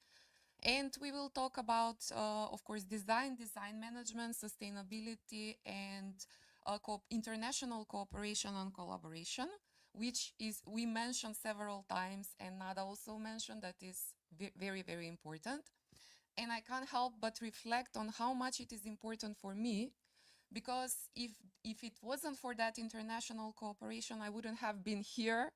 And we will talk about, of course, design management, sustainability, and international cooperation and collaboration, which is, we mentioned several times, and Nada also mentioned that is very, very important. And I can't help but reflect on how much it is important for me, because if it wasn't for that international cooperation, I wouldn't have been here.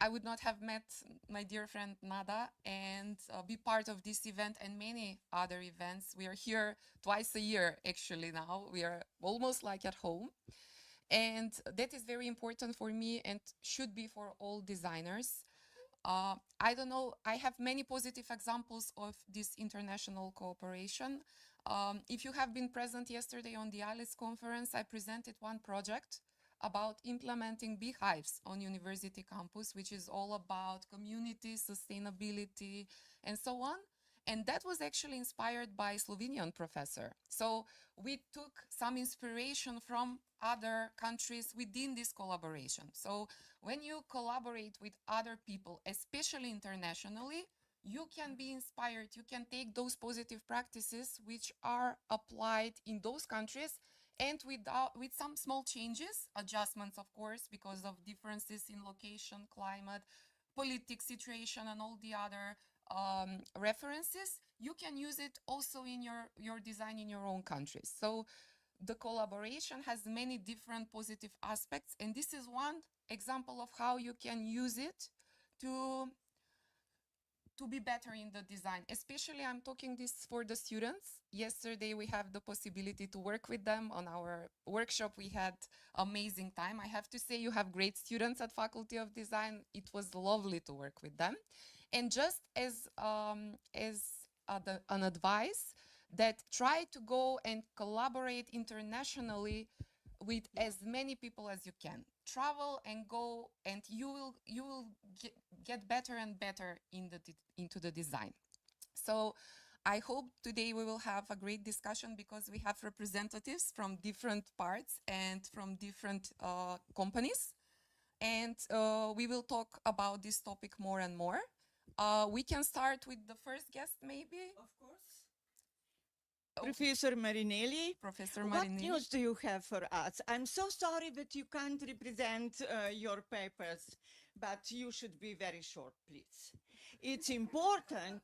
I would not have met my dear friend Nada and be part of this event and many other events. We are here twice a year, actually, now. We are almost like at home. And that is very important for me and should be for all designers. I don't know, I have many positive examples of this international cooperation. If you have been present yesterday on the ALICE conference, I presented one project about implementing beehives on university campus, which is all about community, sustainability, and so on. And that was actually inspired by a Slovenian professor. So we took some inspiration from other countries within this collaboration. So when you collaborate with other people, especially internationally, you can be inspired. You can take those positive practices which are applied in those countries, and with some small changes, adjustments, of course, because of differences in location, climate, politics, situation, and all the other references, you can use it also in your design in your own countries. So the collaboration has many different positive aspects, and this is one example of how you can use it to be better in the design. Especially, I'm talking this for the students. Yesterday, we have the possibility to work with them on our workshop. We had amazing time. I have to say, you have great students at Faculty of Design. It was lovely to work with them. And just as an advice, that try to go and collaborate internationally with as many people as you can. Travel and go, and you will get better and better into the design. So I hope today we will have a great discussion, because we have representatives from different parts and from different companies. And we will talk about this topic more and more. We can start with the first guest, maybe? Of course. Professor Marinelli, Professor what Marinelli. news do you have for us? I'm so sorry that you can't represent your papers, but you should be very short, please. It's important,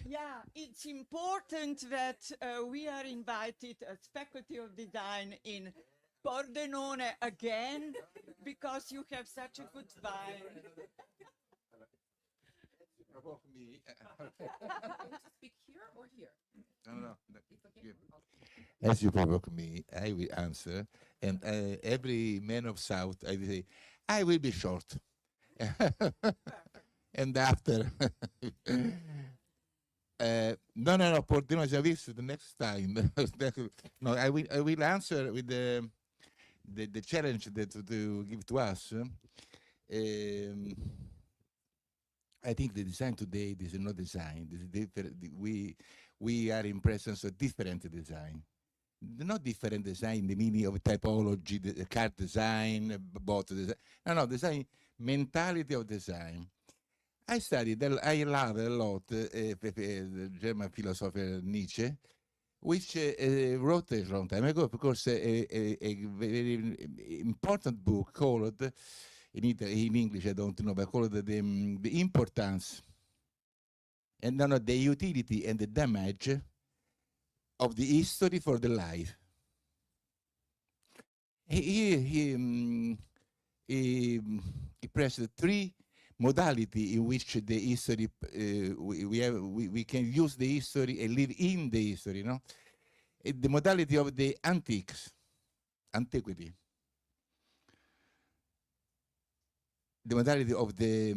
yeah, it's important that we are invited as Faculty of Design in Pordenone again, because you have such a good vibe. Speak here or here? No. Okay. As you provoke me, I will answer. And every man of South, I will say, I will be short. And after, no, Pordenone the next time. No, I will answer with the challenge that you give to us. I think the design today, this is not design. This is different. We are in presence of different design. Not different design, the meaning of typology, the card design, bot design. No, design, mentality of design. I studied, I love a lot the German philosopher Nietzsche, which wrote a long time ago, because a very important book called, in English I don't know, but called the importance and the utility and the damage of the history for the life. He pressed three modality in which the history we can use the history and live in the history, no? The modality of the antiquity, the modality of the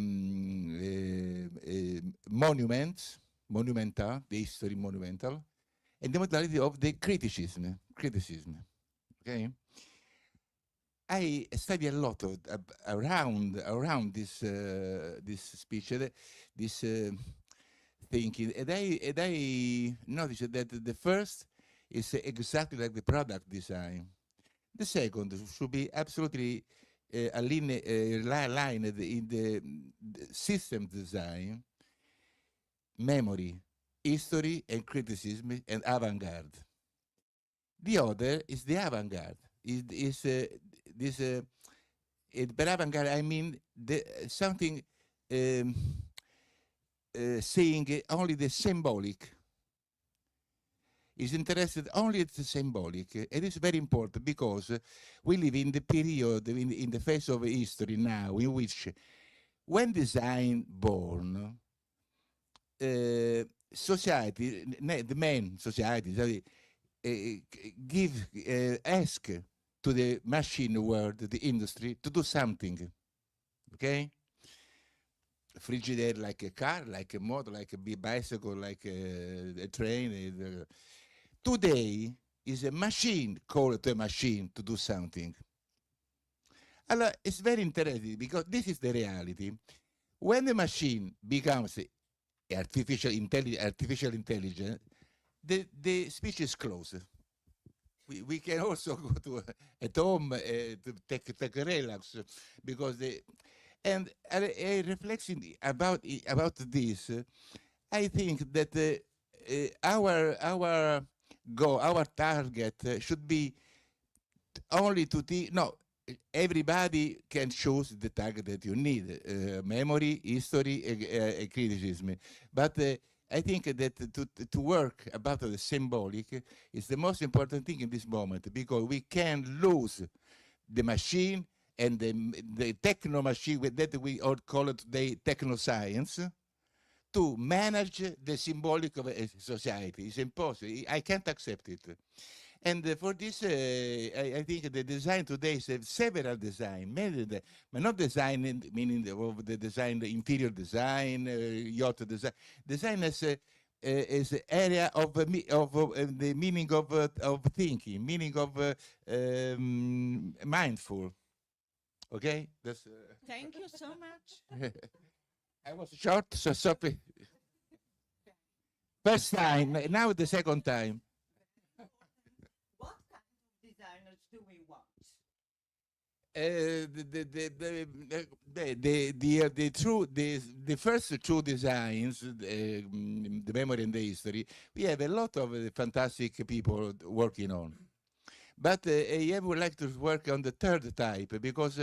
monuments, monumental, the history monumental, and the modality of the criticism. Okay. I study a lot around this speech, this thinking, and I noticed that the first is exactly like the product design. The second should be absolutely aligned in the system design, memory, history, and criticism, and avant-garde. The other is the avant-garde. By avant-garde, I mean something saying only the symbolic. Is interested only at the symbolic. It is very important because we live in the period, in the phase of history now, in which when design born, society, the main society, ask to the machine world, the industry, to do something, okay? Frigidaire like a car, like a motor, like a bicycle, like a train. Today is a machine called to a machine to do something. It's very interesting because this is the reality. When the machine becomes artificial intelligence, the speech is closed. We can also go to at home to take a relax because and reflecting about this, I think that our goal, our target should be only to everybody can choose the target that you need, memory, history, criticism. But I think that to work about the symbolic is the most important thing in this moment, because we can lose the machine and the techno machine that we all call it today techno science, to manage the symbolic of a society. It's impossible. I can't accept it. And for this, I think the design today is several design, but not design meaning the design, the interior design, yacht design. Design is area of the meaning of thinking, meaning of mindful. Okay, that's. Thank you so much. I was short, so sorry. First time, now the second time. What kind of designers do we want? The first two designs, the memory and the history, we have a lot of fantastic people working on. But I would like to work on the third type, because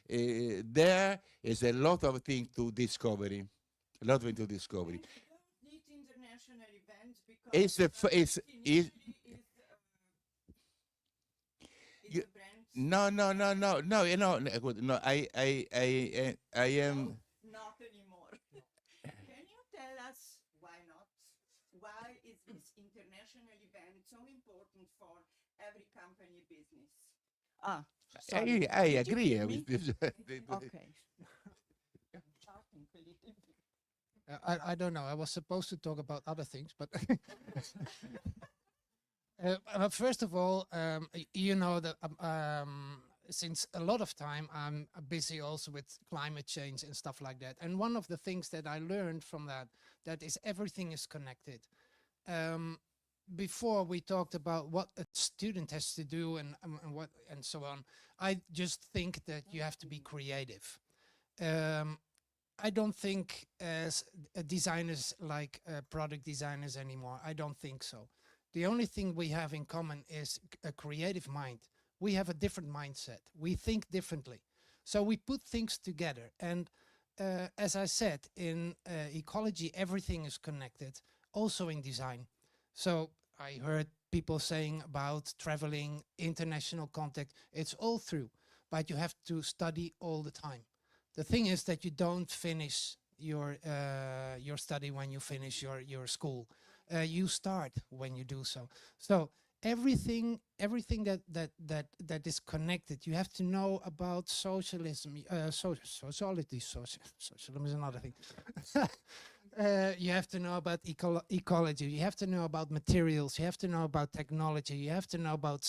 there is a lot of things to discovery. A lot of things to discovery. You don't need international events because no. I am. Not anymore. Can you tell us why not? Why is this international event so important for every company business? Sorry. I agree with this. Okay. I don't know. I was supposed to talk about other things, but first of all, you know that since a lot of time I'm busy also with climate change and stuff like that. And one of the things that I learned from that is everything is connected. Before we talked about what a student has to do and so on. I just think that you have to be creative. I don't think as designers like product designers anymore. I don't think so. The only thing we have in common is a creative mind. We have a different mindset. We think differently. So we put things together. And as I said, in ecology, everything is connected, also in design. So I heard people saying about traveling, international contact. It's all through, but you have to study all the time. The thing is that you don't finish your study when you finish your school. You start when you do so. So everything that is connected, you have to know about socialism, socialism is another thing. You have to know about ecology, you have to know about materials, you have to know about technology, you have to know about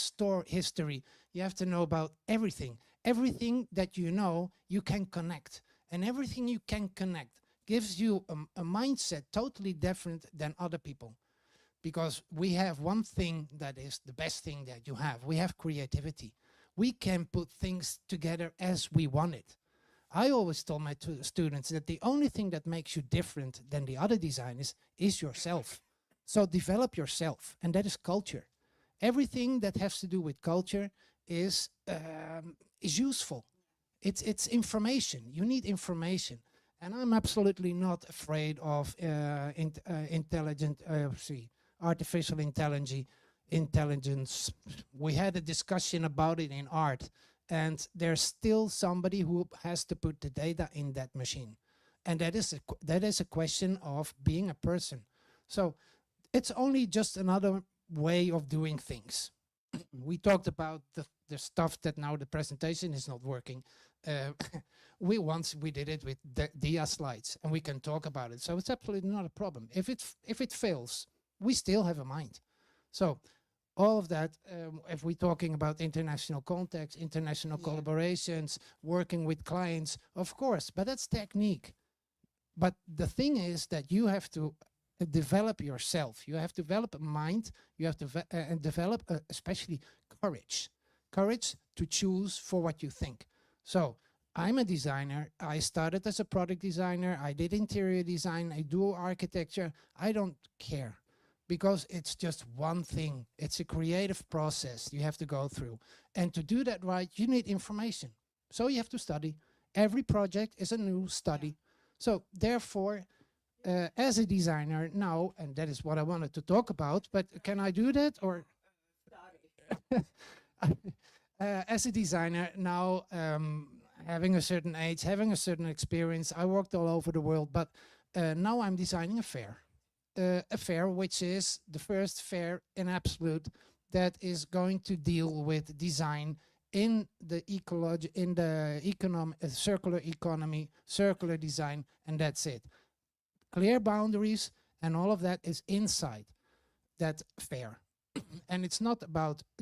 history, you have to know about everything. Everything that you know, you can connect. And everything you can connect gives you a mindset totally different than other people. Because we have one thing that is the best thing that you have. We have creativity. We can put things together as we want it. I always told my students that the only thing that makes you different than the other designers is yourself. So develop yourself, and that is culture. Everything that has to do with culture is useful. It's information. You need information. And I'm absolutely not afraid of artificial intelligence. We had a discussion about it in art, and there's still somebody who has to put the data in that machine. And that is a question of being a person. So it's only just another way of doing things. We talked about the stuff that now the presentation is not working. Once we did it with the 𝗕𝗏 slides, and we can talk about it. So it's absolutely not a problem. If it fails, we still have a mind. So all of that, if we're talking about international contacts, international collaborations, working with clients, of course, but that's technique. But the thing is that you have to develop yourself. You have to develop a mind. You have to and develop especially courage. Courage to choose for what you think. So I'm a designer. I started as a product designer. I did interior design. I do architecture. I don't care, because it's just one thing. It's a creative process you have to go through. And to do that right, you need information. So you have to study. Every project is a new study. So therefore, as a designer now, and that is what I wanted to talk about, but can I do that, or? As a designer now, having a certain age, having a certain experience, I worked all over the world, but now I'm designing a fair. A fair which is the first fair in absolute that is going to deal with design in the circular economy, circular design, and that's it. Clear boundaries and all of that is inside that fair. And it's not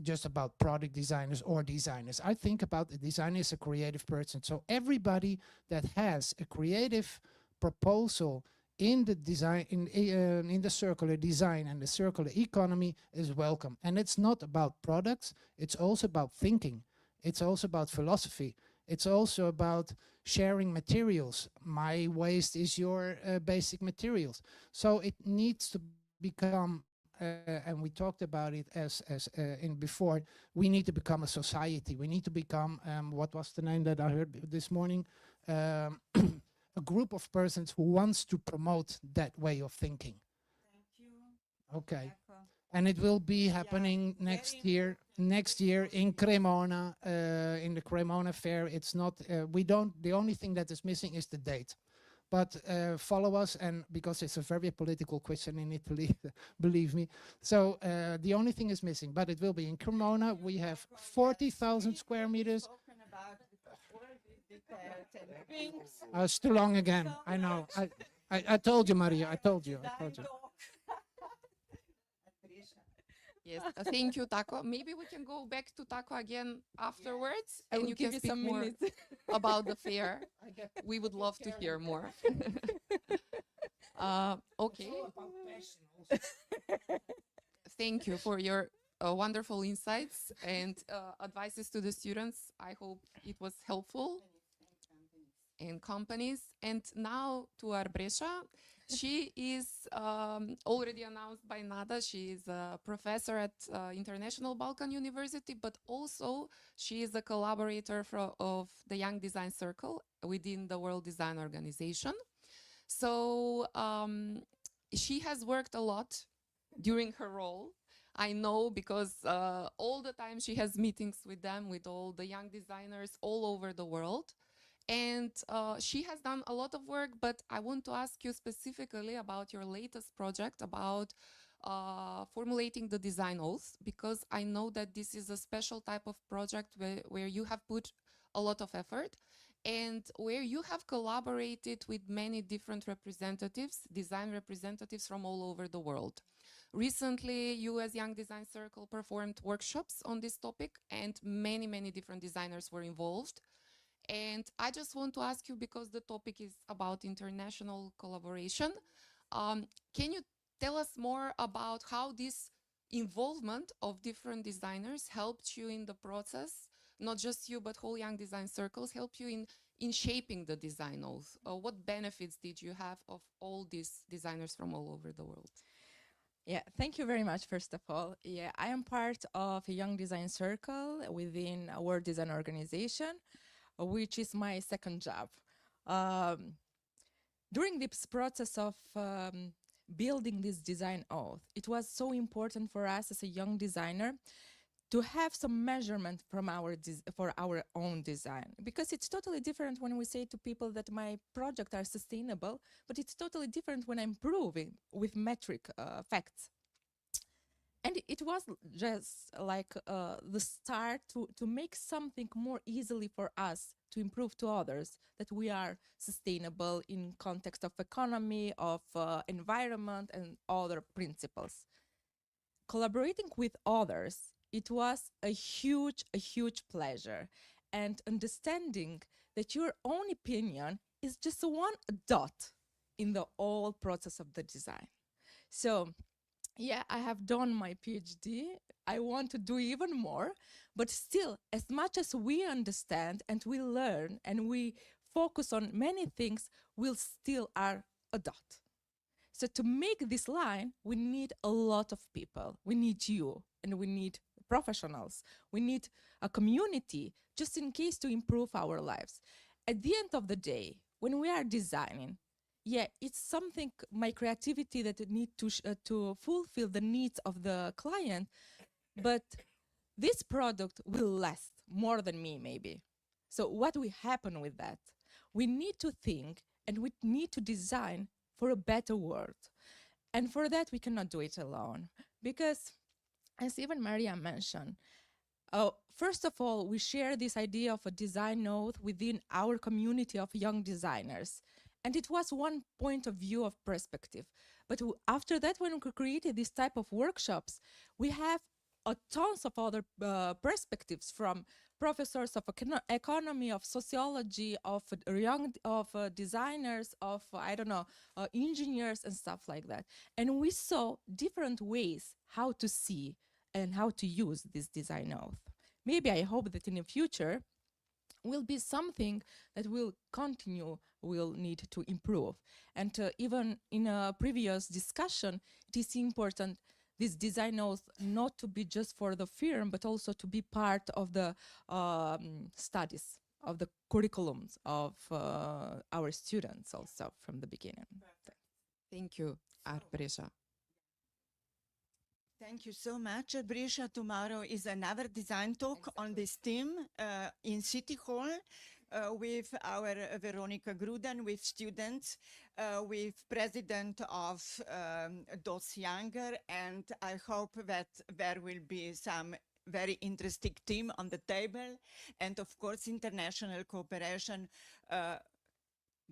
just about product designers or designers. I think about the designer as a creative person. So everybody that has a creative proposal in the design, in the circular design and the circular economy is welcome. And it's not about products. It's also about thinking. It's also about philosophy. It's also about sharing materials. My waste is your basic materials. So it needs to become, and we talked about it in before, we need to become a society. We need to become, what was the name that I heard this morning? A group of persons who wants to promote that way of thinking. Thank you. Okay. And it will be happening next year in Cremona, in the Cremona fair. It's not, the only thing that is missing is the date. But follow us, and because it's a very political question in Italy, believe me. So the only thing is missing, but it will be in Cremona. We have 40,000 square meters. It's too long again. I know. I told you, Marija. I told you. Yes, thank you, Taco. Maybe we can go back to Taco again afterwards, I and will you give can you speak some more minutes. about the fair. We would love to hear more. Okay. Thank you for your wonderful insights and advices to the students. I hope it was helpful. and companies. And now to 𝗪𝗪𝗀. She is already announced by Nada. She is a professor at International Balkan University, but also she is a collaborator of the Young Design Circle within the World Design Organization. So she has worked a lot during her role. I know because all the time she has meetings with them, with all the young designers all over the world. And she has done a lot of work, but I want to ask you specifically about your latest project about formulating the design oath, because I know that this is a special type of project where you have put a lot of effort and where you have collaborated with many different representatives, design representatives from all over the world. Recently, you as Young Design Circle performed workshops on this topic and many, many different designers were involved. And I just want to ask you, because the topic is about international collaboration, can you tell us more about how this involvement of different designers helped you in the process? Not just you, but whole Young Design Circles help you in shaping the design oath. What benefits did you have of all these designers from all over the world? Yeah, thank you very much, first of all. Yeah, I am part of a Young Design Circle within a World Design Organization, which is my second job. During this process of building this design oath, it was so important for us as a young designer to have some measurement from for our own design, because it's totally different when we say to people that my projects are sustainable, but it's totally different when I'm proving with metric facts. And it was just like the start to make something more easily for us to improve to others, that we are sustainable in context of economy, of environment, and other principles. Collaborating with others, it was a huge pleasure. And understanding that your own opinion is just one dot in the whole process of the design. So, yeah, I have done my PhD. I want to do even more, but still, as much as we understand and we learn and we focus on many things, we still are a dot. So to make this line, we need a lot of people. We need you, and we need professionals. We need a community, just in case to improve our lives. At the end of the day, when we are designing, yeah, it's something, my creativity, that need to fulfill the needs of the client, but this product will last more than me, maybe. So what will happen with that? We need to think and we need to design for a better world. And for that, we cannot do it alone, because as even Marija mentioned, first of all, we share this idea of a design oath within our community of young designers. And it was one point of view of perspective. But after that, when we created this type of workshops, we have tons of other perspectives, from professors of economy, of sociology, of designers, of, I don't know, engineers and stuff like that. And we saw different ways how to see and how to use this design oath. Maybe I hope that in the future will be something that will continue, will need to improve. And even in a previous discussion, it is important, this design oath, not to be just for the firm, but also to be part of the studies, of the curriculums of our students also from the beginning. Thank you, 𝗪𝗪𝗀. Thank you so much. 𝗪𝗪𝗀, tomorrow is another design talk on this theme in City Hall with our Veronika Gruden, with students, with president of DOS Younger, and I hope that there will be some very interesting theme on the table, and of course international cooperation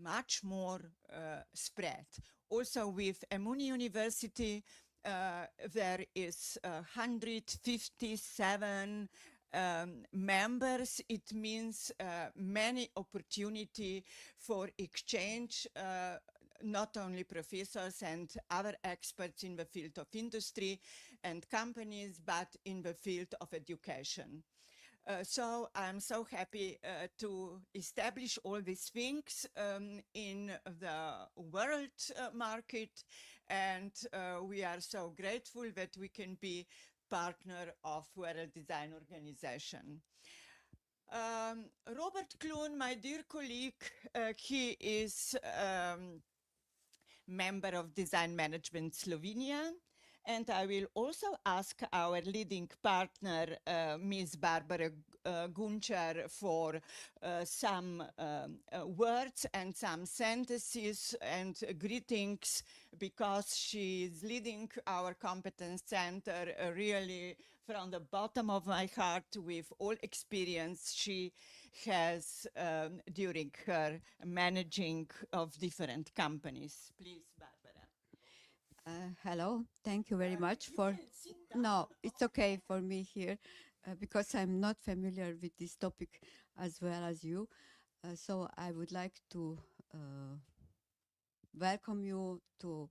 much more spread. Also with Emuni University, there is 157 members. It means many opportunity for exchange, not only professors and other experts in the field of industry and companies, but in the field of education. So I'm so happy to establish all these things in the world market, and we are so grateful that we can be partner of World Design Organization. Robert Klun, my dear colleague, he is member of Design Management Slovenia. And I will also ask our leading partner, Ms. Barbara Gunčar, for some words and some sentences and greetings, because she is leading our Competence Center really from the bottom of my heart with all experience she has during her managing of different companies. Please, Barbara. Hello, thank you very much for, no, it's okay for me here because I'm not familiar with this topic as well as you. So I would like to welcome you, to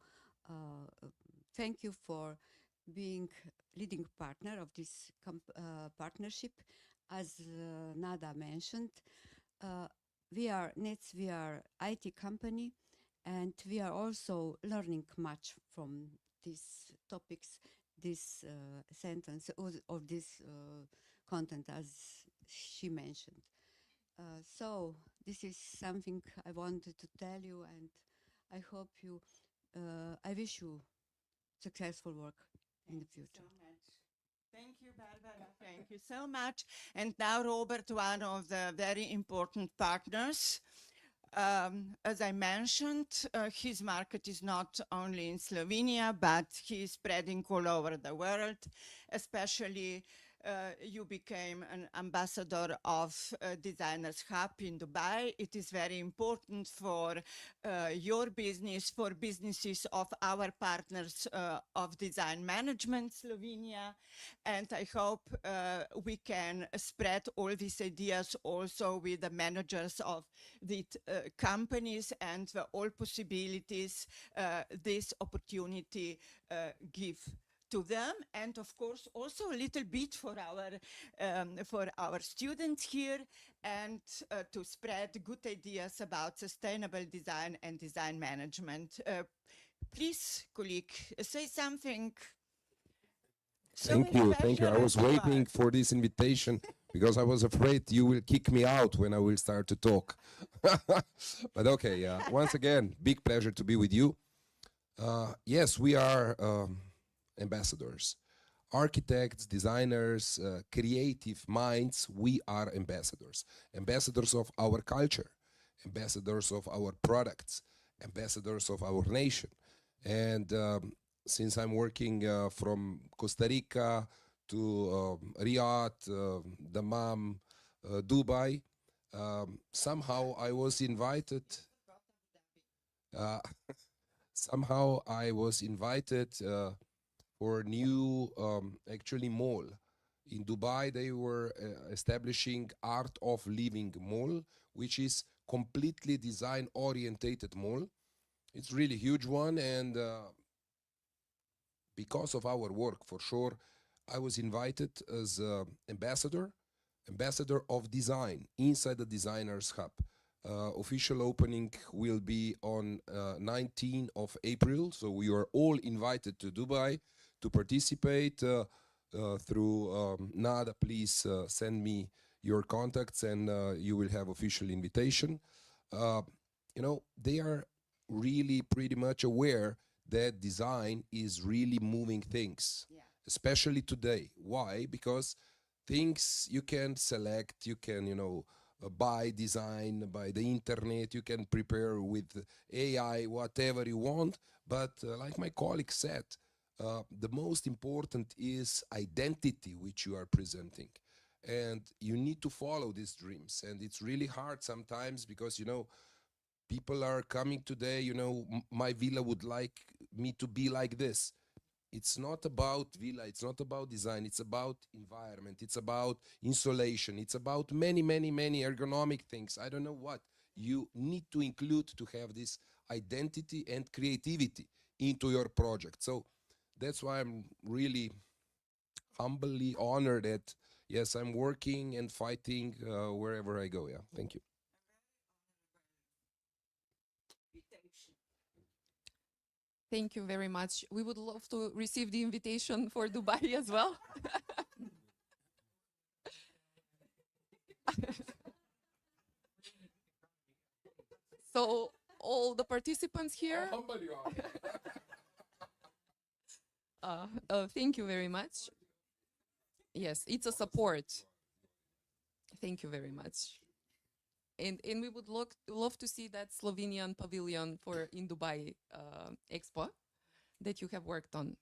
thank you for being leading partner of this partnership. As Nada mentioned, we are IT company, and we are also learning much from these topics, this sentence or this content, as she mentioned. So this is something I wanted to tell you, and I hope you, I wish you successful work in the future. Thank you, Barbara. Thank you so much. And now Robert, one of the very important partners. As I mentioned, his market is not only in Slovenia, but he is spreading all over the world. Especially, you became an ambassador of Designers Hub in Dubai. It is very important for your business, for businesses of our partners of Design Management Slovenia. And I hope we can spread all these ideas also with the managers of the companies, and the all possibilities this opportunity give to them, and of course also a little bit for our students here, and to spread good ideas about sustainable design and design management. Please, colleague, say something. Thank you. I was waiting for this invitation because I was afraid you will kick me out when I will start to talk. But okay, once again, big pleasure to be with you. Yes, we are ambassadors. Architects, designers, creative minds, we are ambassadors. Ambassadors of our culture, ambassadors of our products, ambassadors of our nation. And since I'm working from Costa Rica to Riyadh, Dammam, Dubai, somehow I was invited. For a new, actually, mall. In Dubai, they were establishing Art of Living Mall, which is completely design-orientated mall. It's really huge one, and because of our work, for sure, I was invited as ambassador of design inside the Designers Hub. Official opening will be on 19th of April, so we are all invited to Dubai to participate. Through Nada, please send me your contacts, and you will have official invitation. You know, they are really pretty much aware that design is really moving things, especially today. Why? Because things you can select, you can, you know, buy design by the internet, you can prepare with AI, whatever you want. But like my colleague said, the most important is identity which you are presenting. And you need to follow these dreams. And it's really hard sometimes because, you know, people are coming today, you know, my villa would like me to be like this. It's not about villa, it's not about design, it's about environment, it's about insulation, it's about many, many, many ergonomic things. I don't know what you need to include to have this identity and creativity into your project. So that's why I'm really humbly honored that, yes, I'm working and fighting wherever I go. Yeah, thank you. Thank you very much. We would love to receive the invitation for Dubai as well. So all the participants here. Thank you very much. Yes, it's a support. Thank you very much. And we would love to see that Slovenian pavilion for in Dubai Expo that you have worked on.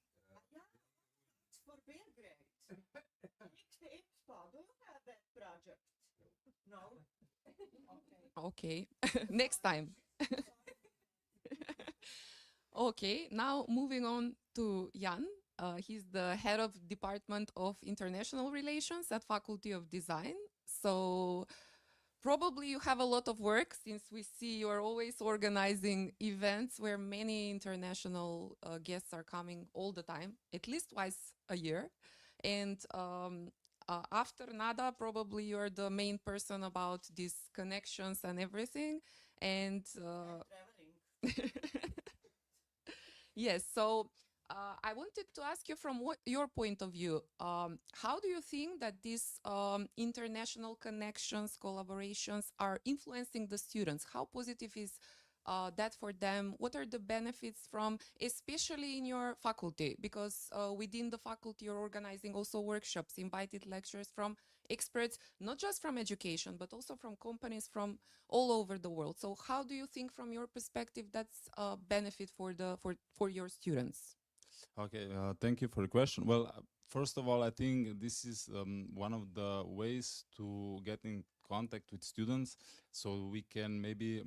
It's for Belgrade. 𝗕𝘃𝗀𝗆𝘆, do you have that project? No? Okay, next time. Okay, now moving on to Jan. He's the head of Department of International Relations at Faculty of Design. So probably you have a lot of work since we see you are always organizing events where many international guests are coming all the time, at least twice a year. And after NADA, probably you're the main person about these connections and everything. And yes, so I wanted to ask you from your point of view, how do you think that these international connections, collaborations are influencing the students? How positive is that for them? What are the benefits from, especially in your faculty? Because within the faculty, you're organizing also workshops, invited lectures from experts, not just from education, but also from companies from all over the world. So how do you think from your perspective that's a benefit for your students? Okay, thank you for the question. Well, first of all, I think this is one of the ways to get in contact with students, so we can maybe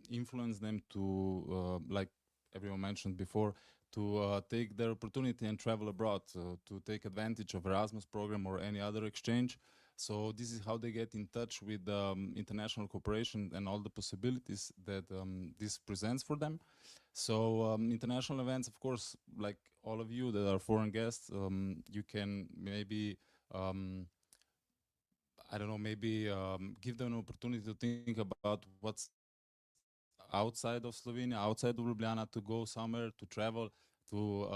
influence them to, like everyone mentioned before, to take their opportunity and travel abroad, to take advantage of Erasmus program or any other exchange. So this is how they get in touch with international cooperation and all the possibilities that this presents for them. So international events, of course, like all of you that are foreign guests, you can maybe, I don't know, maybe give them an opportunity to think about what's outside of Slovenia, outside of Ljubljana, to go somewhere, to travel, to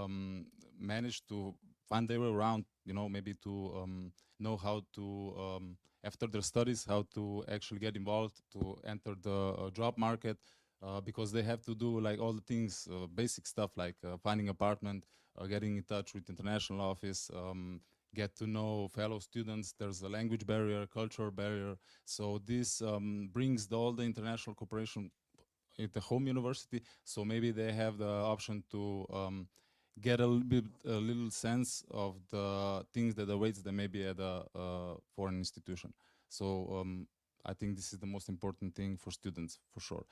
manage to find their way around, you know, maybe to know how to, after their studies, how to actually get involved, to enter the job market, because they have to do like all the things, basic stuff like finding apartment, getting in touch with international office, get to know fellow students. There's a language barrier, cultural barrier. So this brings all the international cooperation at the home university. So maybe they have the option to get a little sense of the things that awaits them maybe at a foreign institution. So I think this is the most important thing for students, for sure.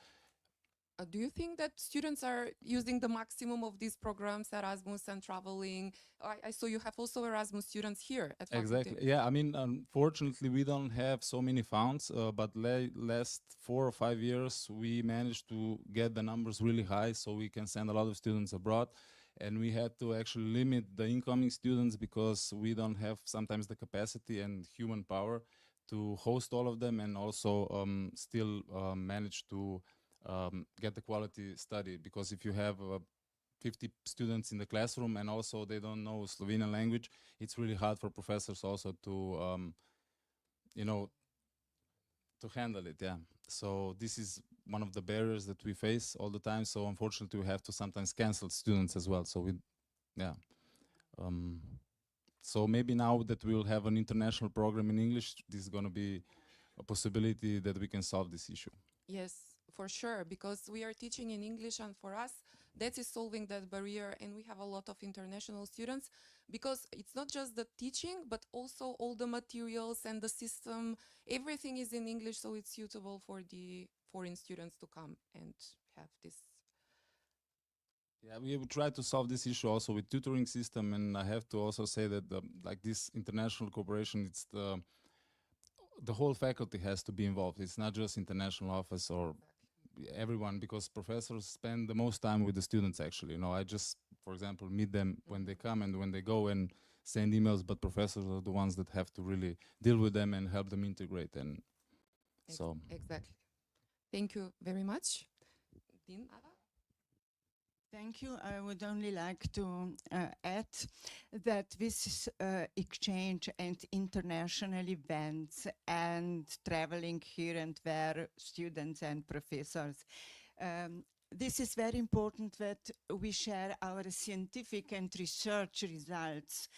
Do you think that students are using the maximum of these programs, Erasmus and traveling? I saw you have also Erasmus students here at faculty. Exactly. Yeah, I mean, unfortunately, we don't have so many funds, but last 4 or 5 years, we managed to get the numbers really high, so we can send a lot of students abroad. And we had to actually limit the incoming students because we don't have sometimes the capacity and human power to host all of them, and also still manage to get the quality study. Because if you have 50 students in the classroom and also they don't know Slovenian language, it's really hard for professors also to, you know, to handle it, yeah. So this is one of the barriers that we face all the time. So unfortunately, we have to sometimes cancel students as well. So we, yeah. So maybe now that we will have an international program in English, this is going to be a possibility that we can solve this issue. Yes, for sure, because we are teaching in English, and for us, that is solving that barrier. And we have a lot of international students, because it's not just the teaching, but also all the materials and the system, everything is in English, so it's suitable for the foreign students to come and have this. Yeah, we will try to solve this issue also with tutoring system, and I have to also say that like this international cooperation, it's the whole faculty has to be involved. It's not just international office or everyone, because professors spend the most time with the students actually. You know, I just, for example, meet them when they come and when they go, and send emails, but professors are the ones that have to really deal with them and help them integrate. And so Exactly. Thank you very much. Dean, Ada? Thank you. I would only like to add that this exchange and international events and traveling here and there, students and professors, this is very important that we share our scientific and research results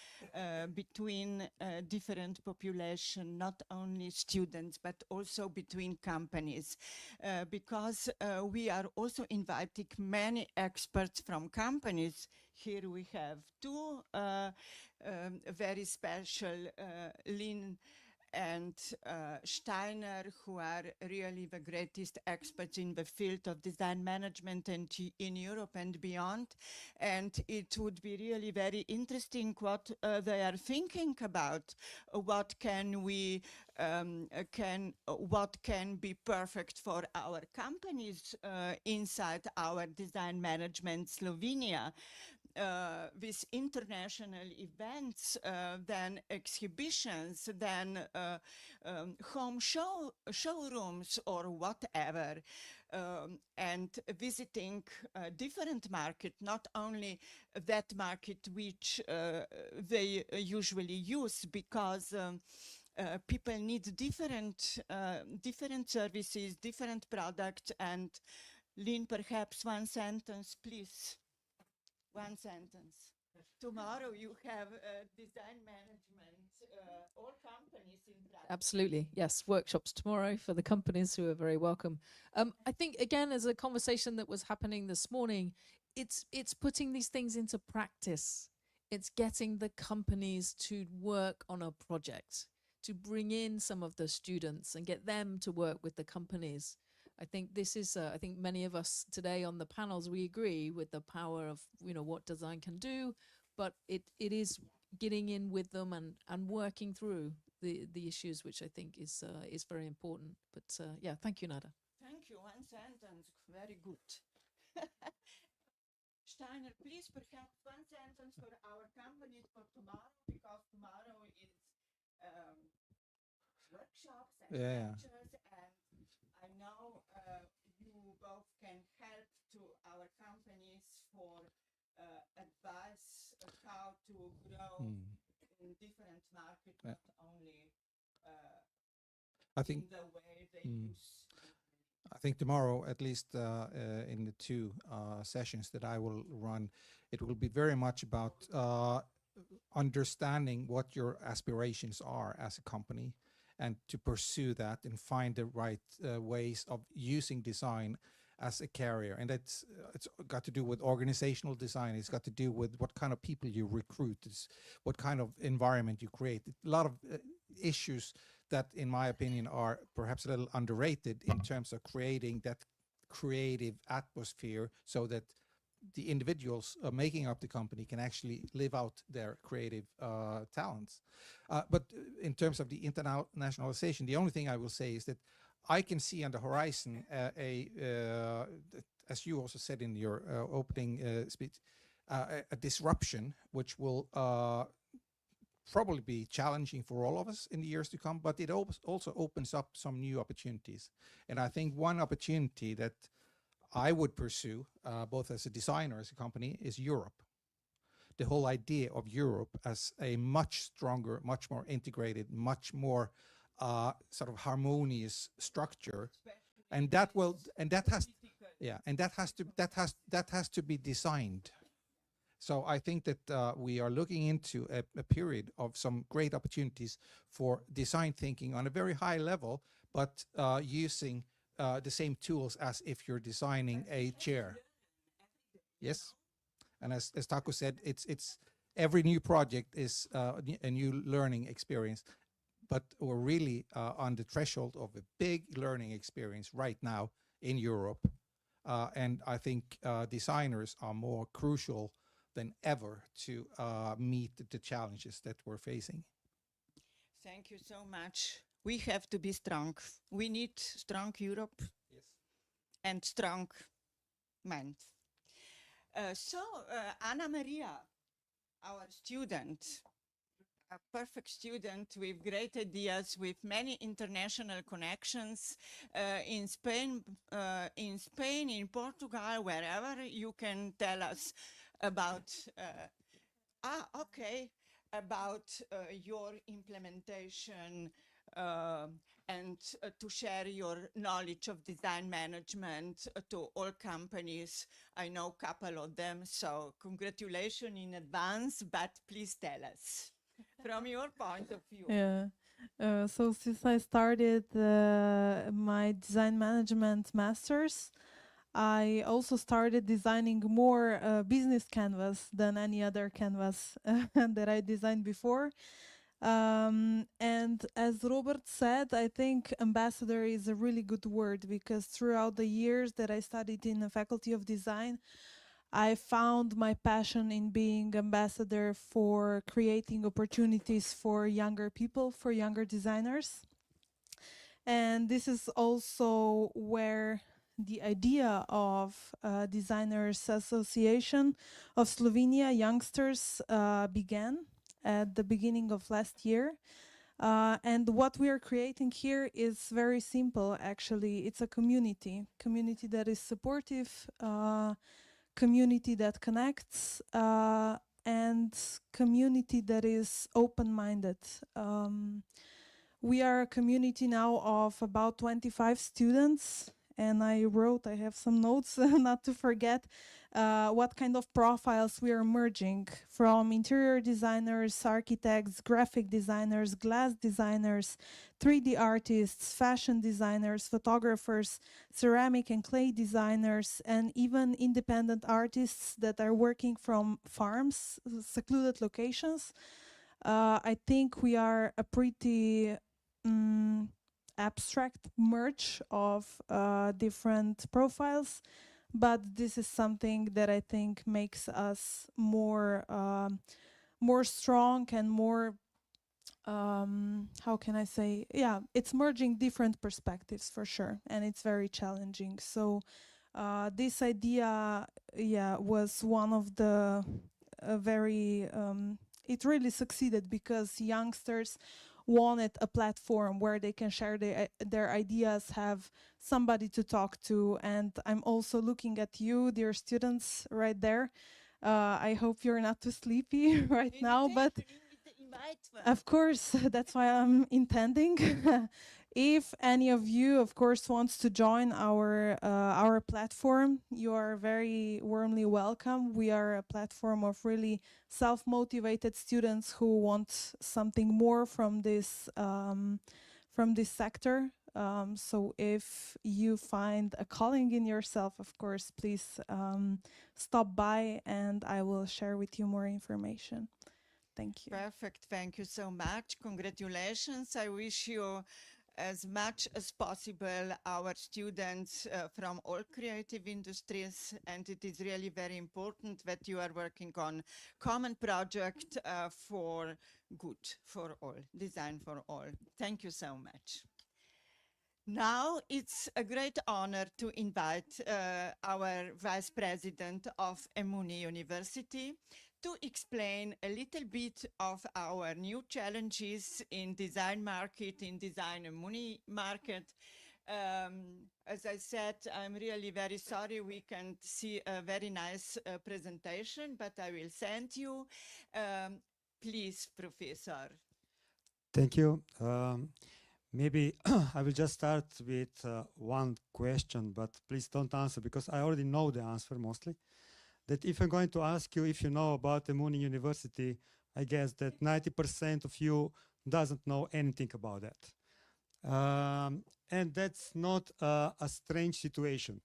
between different population, not only students, but also between companies, because we are also inviting many experts from companies. Here we have two very special, Lynne and Steiner, who are really the greatest experts in the field of design management and in Europe and beyond. And it would be really very interesting what they are thinking about. What can we what can be perfect for our companies inside our Design Management Slovenia. With international events, then exhibitions, then home showrooms or whatever, and visiting different market, not only that market which they usually use, because people need different services, different products. And Lynne, perhaps one sentence, please. One sentence. Tomorrow you have design management, all companies in practice. Absolutely, yes. Workshops tomorrow for the companies, who are very welcome. I think, again, as a conversation that was happening this morning, it's putting these things into practice. It's getting the companies to work on a project, to bring in some of the students and get them to work with the companies. I think this is, I think many of us today on the panels, we agree with the power of, what design can do, but it is getting in with them and working through the issues, which I think is very important. But yeah, thank you, Nada. Thank you. One sentence, very good. Steiner, please, perhaps one sentence for our companies for tomorrow, because tomorrow is workshops and lectures, and I know you both can help to our companies for advice of how to grow in different markets, not only I think in the way they use. I think tomorrow, at least in the two sessions that I will run, it will be very much about understanding what your aspirations are as a company, and to pursue that and find the right ways of using design as a carrier. And it's got to do with organizational design. It's got to do with what kind of people you recruit, what kind of environment you create. A lot of issues that, in my opinion, are perhaps a little underrated in terms of creating that creative atmosphere, so that the individuals making up the company can actually live out their creative talents. But in terms of the internationalization, the only thing I will say is that I can see on the horizon as you also said in your opening speech, a disruption which will probably be challenging for all of us in the years to come, but it also opens up some new opportunities. And I think one opportunity that I would pursue, both as a designer, as a company, is Europe. The whole idea of Europe as a much stronger, much more integrated, much more sort of harmonious structure, and that has to be designed. So I think that we are looking into a period of some great opportunities for design thinking on a very high level, but using the same tools as if you're designing a chair. Yes, and as Taco said, it's every new project is a new learning experience, but we're really on the threshold of a big learning experience right now in Europe, and I think designers are more crucial than ever to meet the challenges that we're facing. Thank you so much. We have to be strong. We need strong Europe, yes, and strong mind. So Anna Maria, our student, a perfect student with great ideas, with many international connections in Spain, in Portugal, wherever. You can tell us about, about your implementation and to share your knowledge of design management to all companies. I know a couple of them, so congratulations in advance, but please tell us from your point of view. Yeah. So since I started my design management masters, I also started designing more business canvas than any other canvas that I designed before. And as Robert said, I think ambassador is a really good word, because throughout the years that I studied in the Faculty of Design, I found my passion in being ambassador for creating opportunities for younger people, for younger designers. And this is also where the idea of Designers Association of Slovenia Youngsters began at the beginning of last year. And what we are creating here is very simple, actually. It's a community that is supportive, community that connects, and community that is open-minded. We are a community now of about 25 students, and I have some notes not to forget what kind of profiles we are merging, from interior designers, architects, graphic designers, glass designers, 3D artists, fashion designers, photographers, ceramic and clay designers, and even independent artists that are working from farms, secluded locations. I think we are a pretty abstract merge of different profiles, but this is something that I think makes us more strong and more, how can I say, yeah, it's merging different perspectives for sure, and it's very challenging. So this idea, yeah, was one of the it really succeeded, because youngsters wanted a platform where they can share their ideas, have somebody to talk to. And I'm also looking at you, dear students, right there. I hope you're not too sleepy right now, but of course, that's why I'm intending. If any of you, of course, wants to join our platform, you are very warmly welcome. We are a platform of really self-motivated students who want something more from this sector. So if you find a calling in yourself, of course, please stop by, and I will share with you more information. Thank you. Perfect. Thank you so much. Congratulations. I wish you as much as possible our students from all creative industries, and it is really very important that you are working on common project for good, for all, design for all. Thank you so much. Now it's a great honor to invite our Vice President of 𝗚𝗏 University to explain a little bit of our new challenges in design market, in design 𝗚𝗏 market. As I said, I'm really very sorry we can't see a very nice presentation, but I will send you. Please, Professor. Thank you. Maybe I will just start with one question, but please don't answer, because I already know the answer mostly. That if I'm going to ask you if you know about 𝗚𝗏 University, I guess that 90% of you doesn't know anything about that. And that's not a strange situation.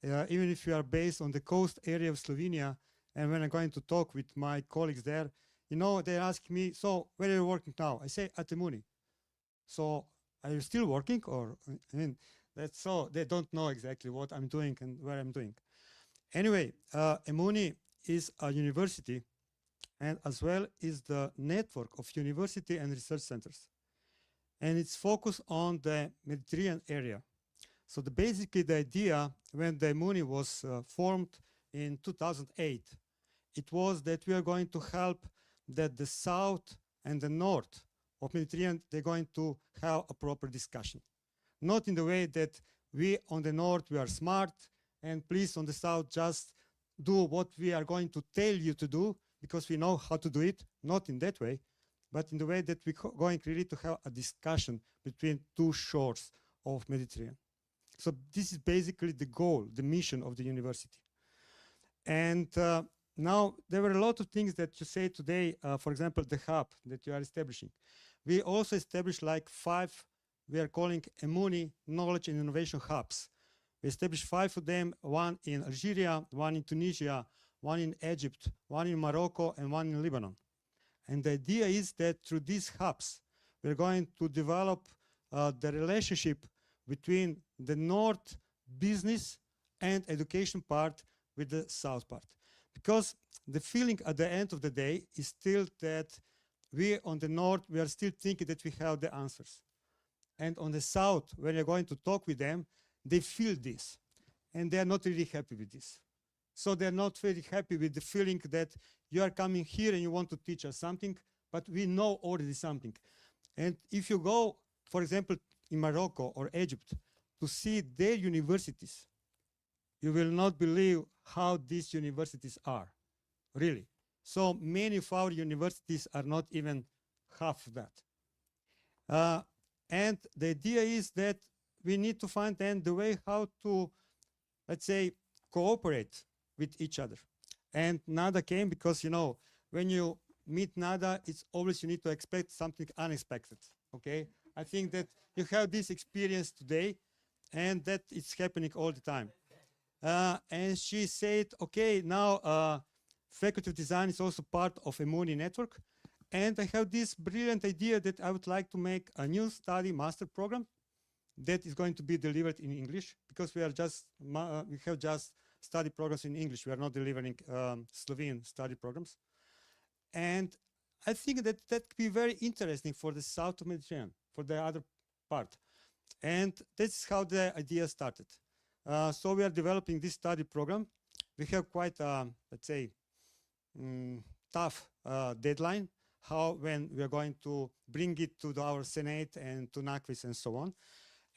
Even if you are based on the coast area of Slovenia, and when I'm going to talk with my colleagues there, you know, they ask me, so where are you working now? I say at 𝗚𝗏. So are you still working? Or, I mean, that's so, they don't know exactly what I'm doing and where I'm doing. Anyway, 𝗚𝗏 is a university, and as well is the network of university and research centers. And it's focused on the Mediterranean area. So basically the idea when the 𝗚𝗏 was formed in 2008, it was that we are going to help that the south and the north of Mediterranean, they're going to have a proper discussion. Not in the way that we on the north, we are smart, and please on the south, just do what we are going to tell you to do because we know how to do it. Not in that way, but in the way that we're going really to have a discussion between two shores of Mediterranean. So this is basically the goal, the mission of the university. And now there were a lot of things that you say today, for example, the hub that you are establishing. We also established like 5, we are calling EMUNI Knowledge and Innovation Hubs. We established 5 of them, 1 in Algeria, 1 in Tunisia, 1 in Egypt, 1 in Morocco, and 1 in Lebanon. And the idea is that through these hubs, we're going to develop the relationship between the North business and education part with the South part. Because the feeling at the end of the day is still that we on the North, we are still thinking that we have the answers. And on the South, when you're going to talk with them, they feel this. And they're not really happy with this. So they're not very happy with the feeling that you are coming here and you want to teach us something, but we know already something. And if you go, for example, in Morocco or Egypt, to see their universities, you will not believe how these universities are, really. So many of our universities are not even half of that. And the idea is that we need to find then the way how to, let's say, cooperate with each other. And NADA came because, you know, when you meet NADA, it's always you need to expect something unexpected, okay? I think that you have this experience today and that it's happening all the time. And she said, okay, now Faculty of Design is also part of EMUNI network. And I have this brilliant idea that I would like to make a new study master program that is going to be delivered in English because we are just, we have just study programs in English. We are not delivering Slovene study programs. And I think that that could be very interesting for the South of Mediterranean, for the other part. And that's how the idea started. So we are developing this study program. We have quite, let's say, tough deadline, when we are going to bring it to our Senate and to NACVIS and so on.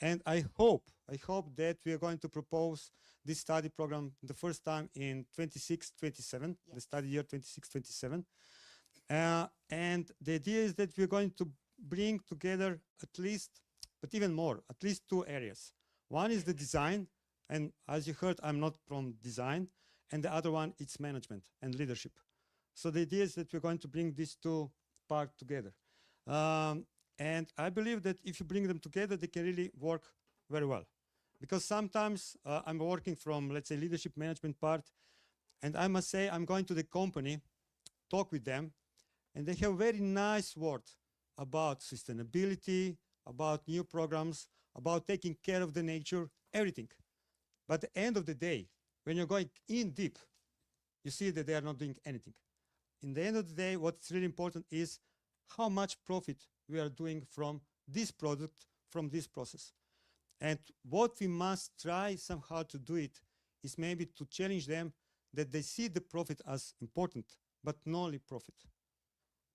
And I hope that we are going to propose this study program the first time in 26-27, the study year 26-27. And the idea is that we're going to bring together at least, but even more, at least 2 areas. One is the design, and as you heard, I'm not from design, and the other one is management and leadership. So the idea is that we're going to bring these 2 parts together. And I believe that if you bring them together, they can really work very well. Because sometimes I'm working from, let's say, leadership management part, and I must say I'm going to the company, talk with them, and they have very nice words about sustainability, about new programs, about taking care of the nature, everything. But at the end of the day, when you're going in deep, you see that they are not doing anything. In the end of the day, what's really important is how much profit we are doing from this product, from this process. And what we must try somehow to do it is maybe to challenge them that they see the profit as important, but not only profit.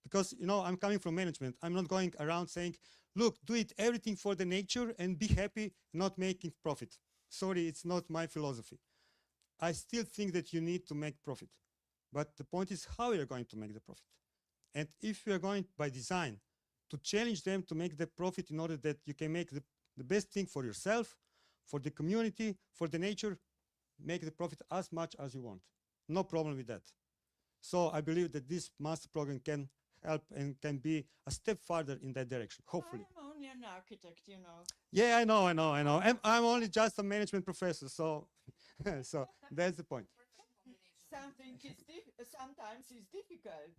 Because, you know, I'm coming from management. I'm not going around saying, look, do it everything for the nature and be happy, not making profit. Sorry, it's not my philosophy. I still think that you need to make profit. But the point is how you're going to make the profit. And if you are going by design to challenge them to make the profit in order that you can make the best thing for yourself, for the community, for the nature, make the profit as much as you want. No problem with that. So I believe that this master program can help and can be a step further in that direction, hopefully. I'm only an architect, you know. Yeah, I know. I'm only just a management professor, so, so that's the point. Sometimes it's difficult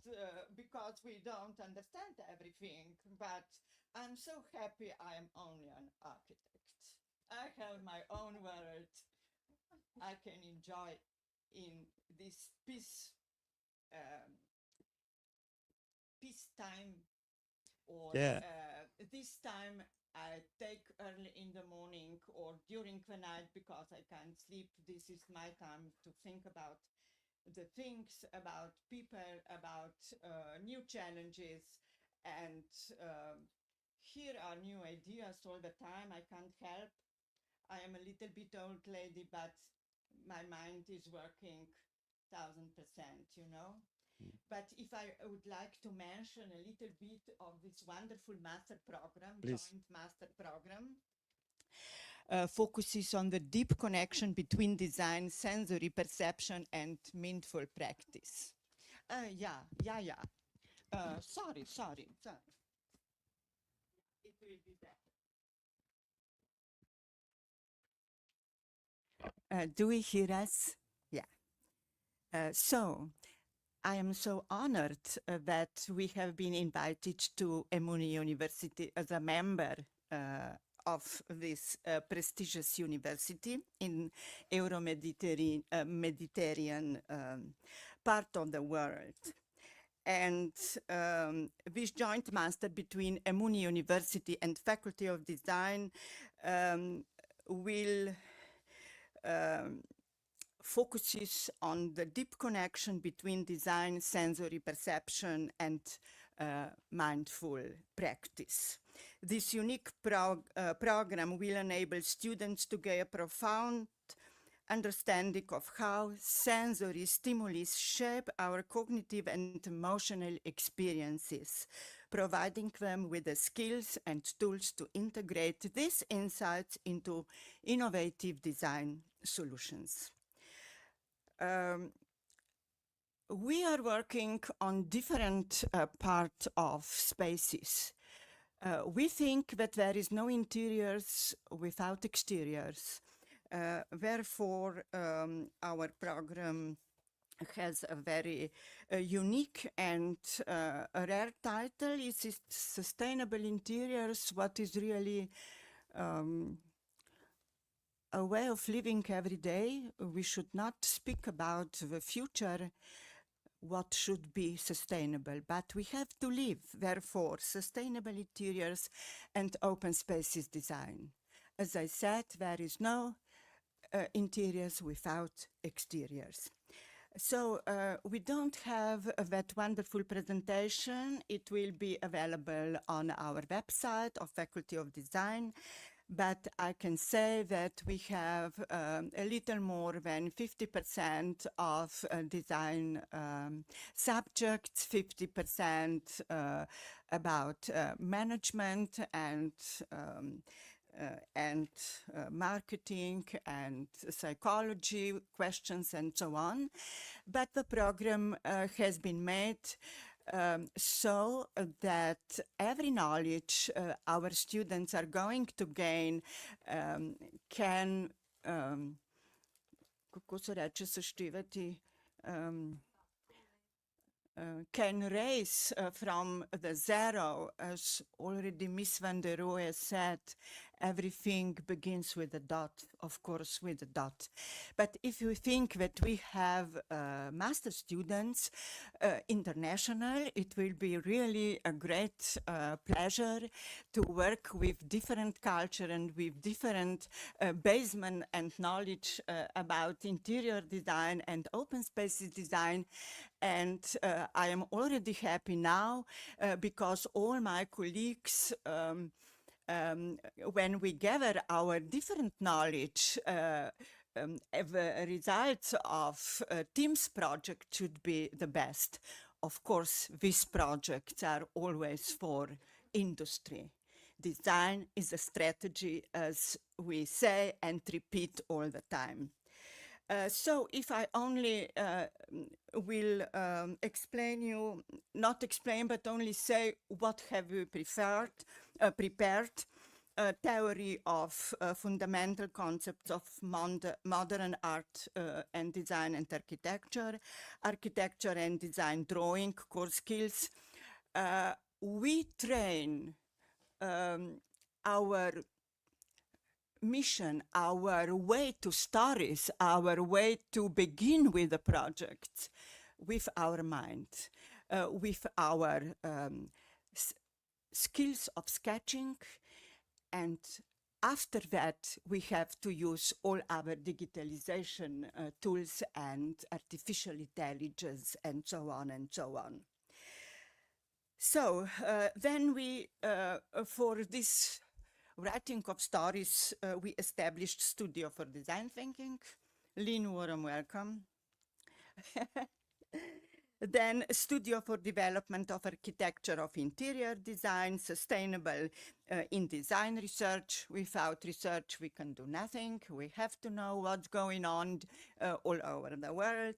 because we don't understand everything, but I'm so happy I am only an architect. I have my own world. I can enjoy in this peacetime, or this time I take early in the morning or during the night because I can't sleep. This is my time to think about the things, about people, about new challenges. And here are new ideas all the time. I can't help. I am a little bit old lady, but my mind is working 1000%, you know. But if I would like to mention a little bit of this wonderful master program, Please. joint master program, focuses on the deep connection between design, sensory perception, and mindful practice. Yeah. Sorry. It will be better. Do we hear us? Yeah. So, I am so honored that we have been invited to Emuni University as a member of this prestigious university in Euro-Mediterranean part of the world. And this joint master between Emuni University and Faculty of Design will focuses on the deep connection between design, sensory perception, and mindful practice. This unique program will enable students to gain a profound understanding of how sensory stimuli shape our cognitive and emotional experiences, providing them with the skills and tools to integrate these insights into innovative design solutions. We are working on different parts of spaces. We think that there is no interiors without exteriors. Therefore, our program has a very unique and a rare title. It's Sustainable Interiors, what is really a way of living every day. We should not speak about the future, what should be sustainable, but we have to live. Therefore, sustainable interiors and open spaces design. As I said, there is no interiors without exteriors. So we don't have that wonderful presentation. It will be available on our website of Faculty of Design. But I can say that we have a little more than 50% of design subjects, 50% about management and marketing and psychology questions and so on. But the program has been made so that every knowledge our students are going to gain can can raise from the zero, as already Miss van der Rohe said. Everything begins with a dot, of course, with a dot. But if you think that we have master students international, it will be really a great pleasure to work with different culture and with different basement and knowledge about interior design and open spaces design. And I am already happy now because all my colleagues, when we gather our different knowledge, the results of team's project should be the best. Of course, these projects are always for industry. Design is a strategy, as we say and repeat all the time. So if I only will explain you, not explain, but only say what have we prepared, theory of fundamental concepts of modern art and design and architecture, architecture and design drawing, core skills. We train our mission, our way to stories, our way to begin with the projects with our mind, with our skills of sketching. And after that, we have to use all our digitalization tools and artificial intelligence and so on and so on. So then we, for this writing of stories, we established Studio for Design Thinking. Lynne, warm welcome. Then Studio for Development of Architecture of Interior Design, Sustainable in Design Research. Without research, we can do nothing. We have to know what's going on all over the world.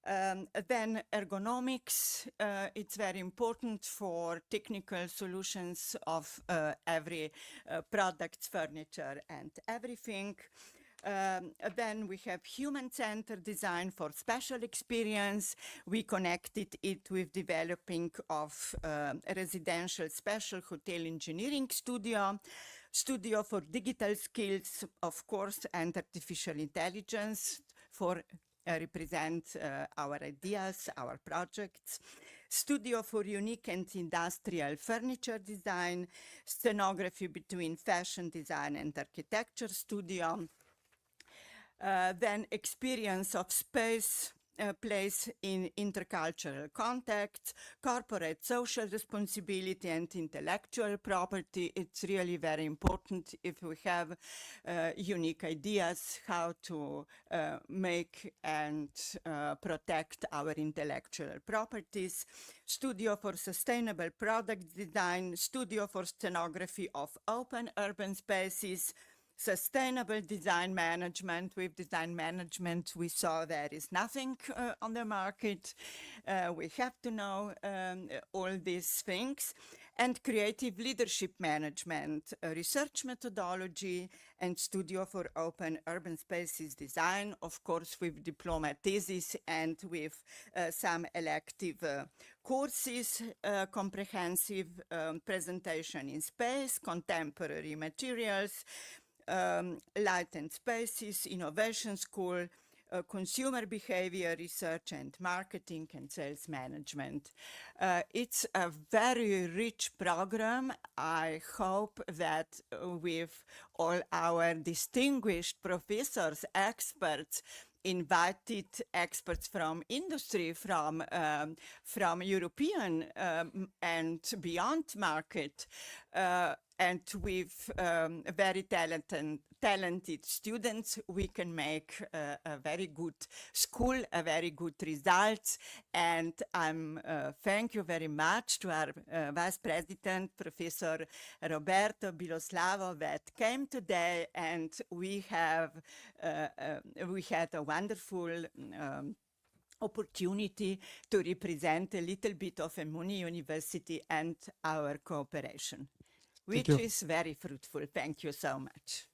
Then ergonomics, it's very important for technical solutions of every product, furniture, and everything. Then we have human-centered design for special experience. We connected it with developing of residential special hotel engineering studio, studio for digital skills, of course, and artificial intelligence for represent our ideas, our projects. Studio for unique and industrial furniture design, scenography between fashion design and architecture studio. Then experience of space, place in intercultural context, corporate social responsibility and intellectual property. It's really very important if we have unique ideas how to make and protect our intellectual properties. Studio for sustainable product design, studio for scenography of open urban spaces, sustainable design management. With design management, we saw there is nothing on the market. We have to know all these things. And creative leadership management, research methodology, and studio for open urban spaces design, of course, with diploma thesis and with some elective courses, comprehensive presentation in space, contemporary materials, light and spaces, innovation school, consumer behavior research and marketing and sales management. It's a very rich program. I hope that with all our distinguished professors, experts, invited experts from industry, from European and beyond market, and with very talented students, we can make a very good school, a very good results. And thank you very much to our Vice President, Professor Roberto Biloslavo, that came today, and we had a wonderful opportunity to represent a little bit of Emuni University and our cooperation, which is very fruitful. Thank you so much.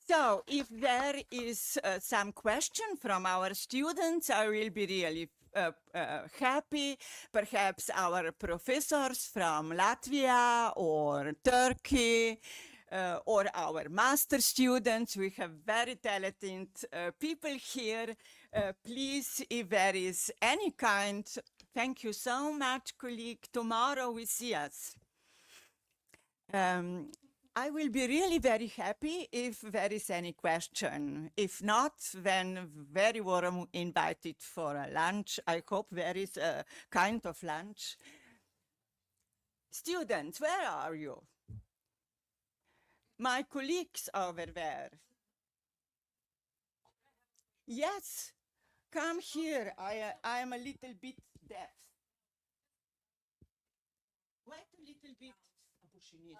So if there is some question from our students, I will be really happy. Perhaps our professors from Latvia or Turkey, or our master students. We have very talented people here. Please, if there is any kind, thank you so much, colleague. Tomorrow we see us. I will be really very happy if there is any question. If not, then very warm invited for a lunch. I hope there is a kind of lunch. Students, where are you? My colleagues over there. Yes, come here. I am a little bit deaf. Wait a little bit. Actually,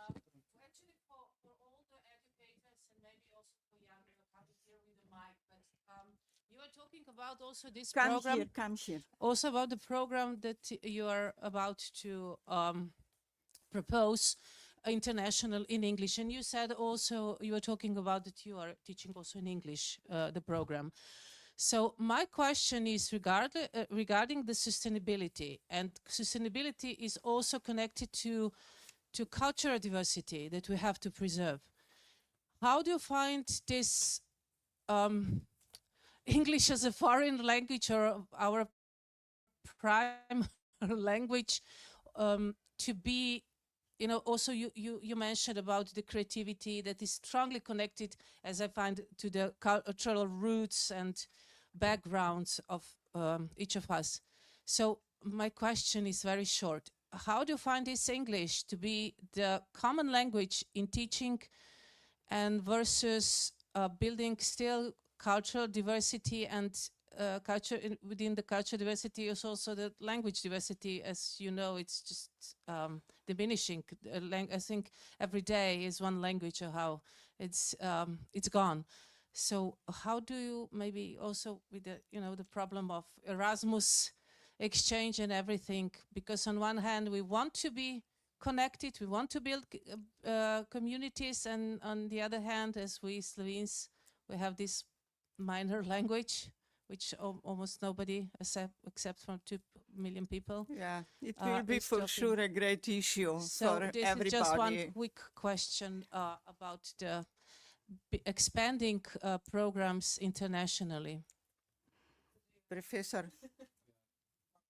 for all the educators and maybe also for younger, coming here with the mic, but you are talking about also this program. Come here. Also about the program that you are about to propose, international in English. And you said also, you were talking about that you are teaching also in English, the program. So my question is regarding the sustainability, and sustainability is also connected to cultural diversity that we have to preserve. How do you find this English as a foreign language or our prime language to be, you know, also you mentioned about the creativity that is strongly connected, as I find, to the cultural roots and backgrounds of each of us. So my question is very short. How do you find this English to be the common language in teaching and versus building still cultural diversity and within the cultural diversity is also the language diversity. As you know, it's just diminishing. I think every day is one language or how it's gone. So how do you maybe also with the the problem of Erasmus exchange and everything, because on one hand we want to be connected, we want to build communities, and on the other hand, as we Slovenes, we have this minor language which almost nobody except from 2 million people. Yeah, it will be for sure a great issue so for this everybody. is just one quick question about the expanding programs internationally. Professor.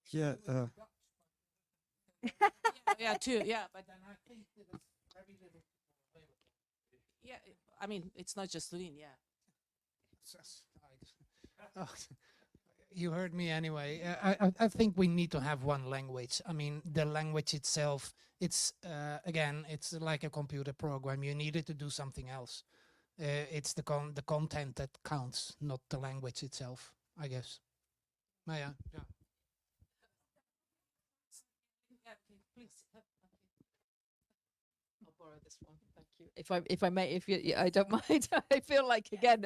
Yeah. Yeah, too. Yeah, but then I think there's very little. Yeah, I mean, it's not just Slovenia. You heard me anyway. I think we need to have one language. I mean, the language itself, it's again, it's like a computer program. You need it to do something else. It's the content that counts, not the language itself, I guess. Maya, yeah. Please. I'll borrow this one. Thank you. If I may, I don't mind. I feel like again,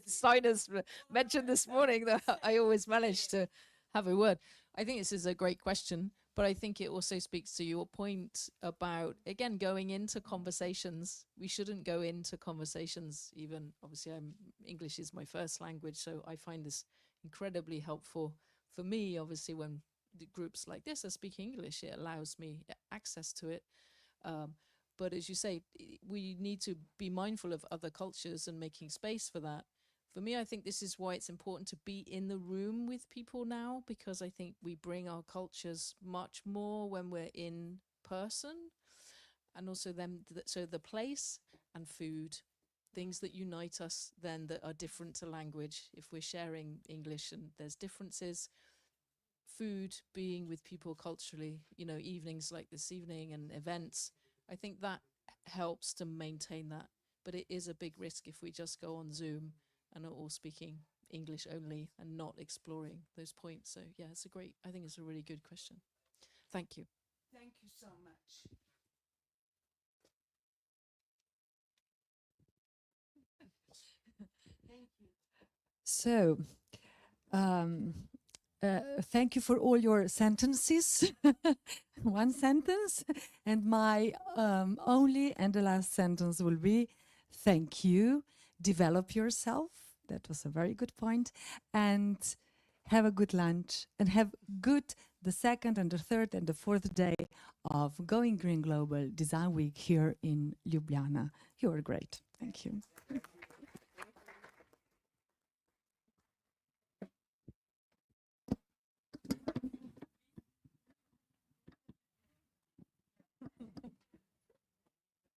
Steiner's mentioned this morning that I always manage to have a word. I think this is a great question, but I think it also speaks to your point about again going into conversations. We shouldn't go into conversations even. Obviously, English is my first language, so I find this incredibly helpful for me. Obviously, when the groups like this are speaking English, it allows me access to it. But as you say, we need to be mindful of other cultures and making space for that. For me, I think this is why it's important to be in the room with people now, because I think we bring our cultures much more when we're in person. And also so the place and food, things that unite us then that are different to language. If we're sharing English and there's differences, food, being with people culturally, evenings like this evening and events, I think that helps to maintain that. But it is a big risk if we just go on Zoom and are all speaking English only and not exploring those points. So yeah, I think it's a really good question. Thank you. Thank you so much. Thank you. So, thank you for all your sentences. One sentence, and my only and the last sentence will be, thank you, develop yourself. That was a very good point. And have a good lunch and have good the second and the third and the fourth day of Going Green Global Design Week here in Ljubljana. You are great. Thank you.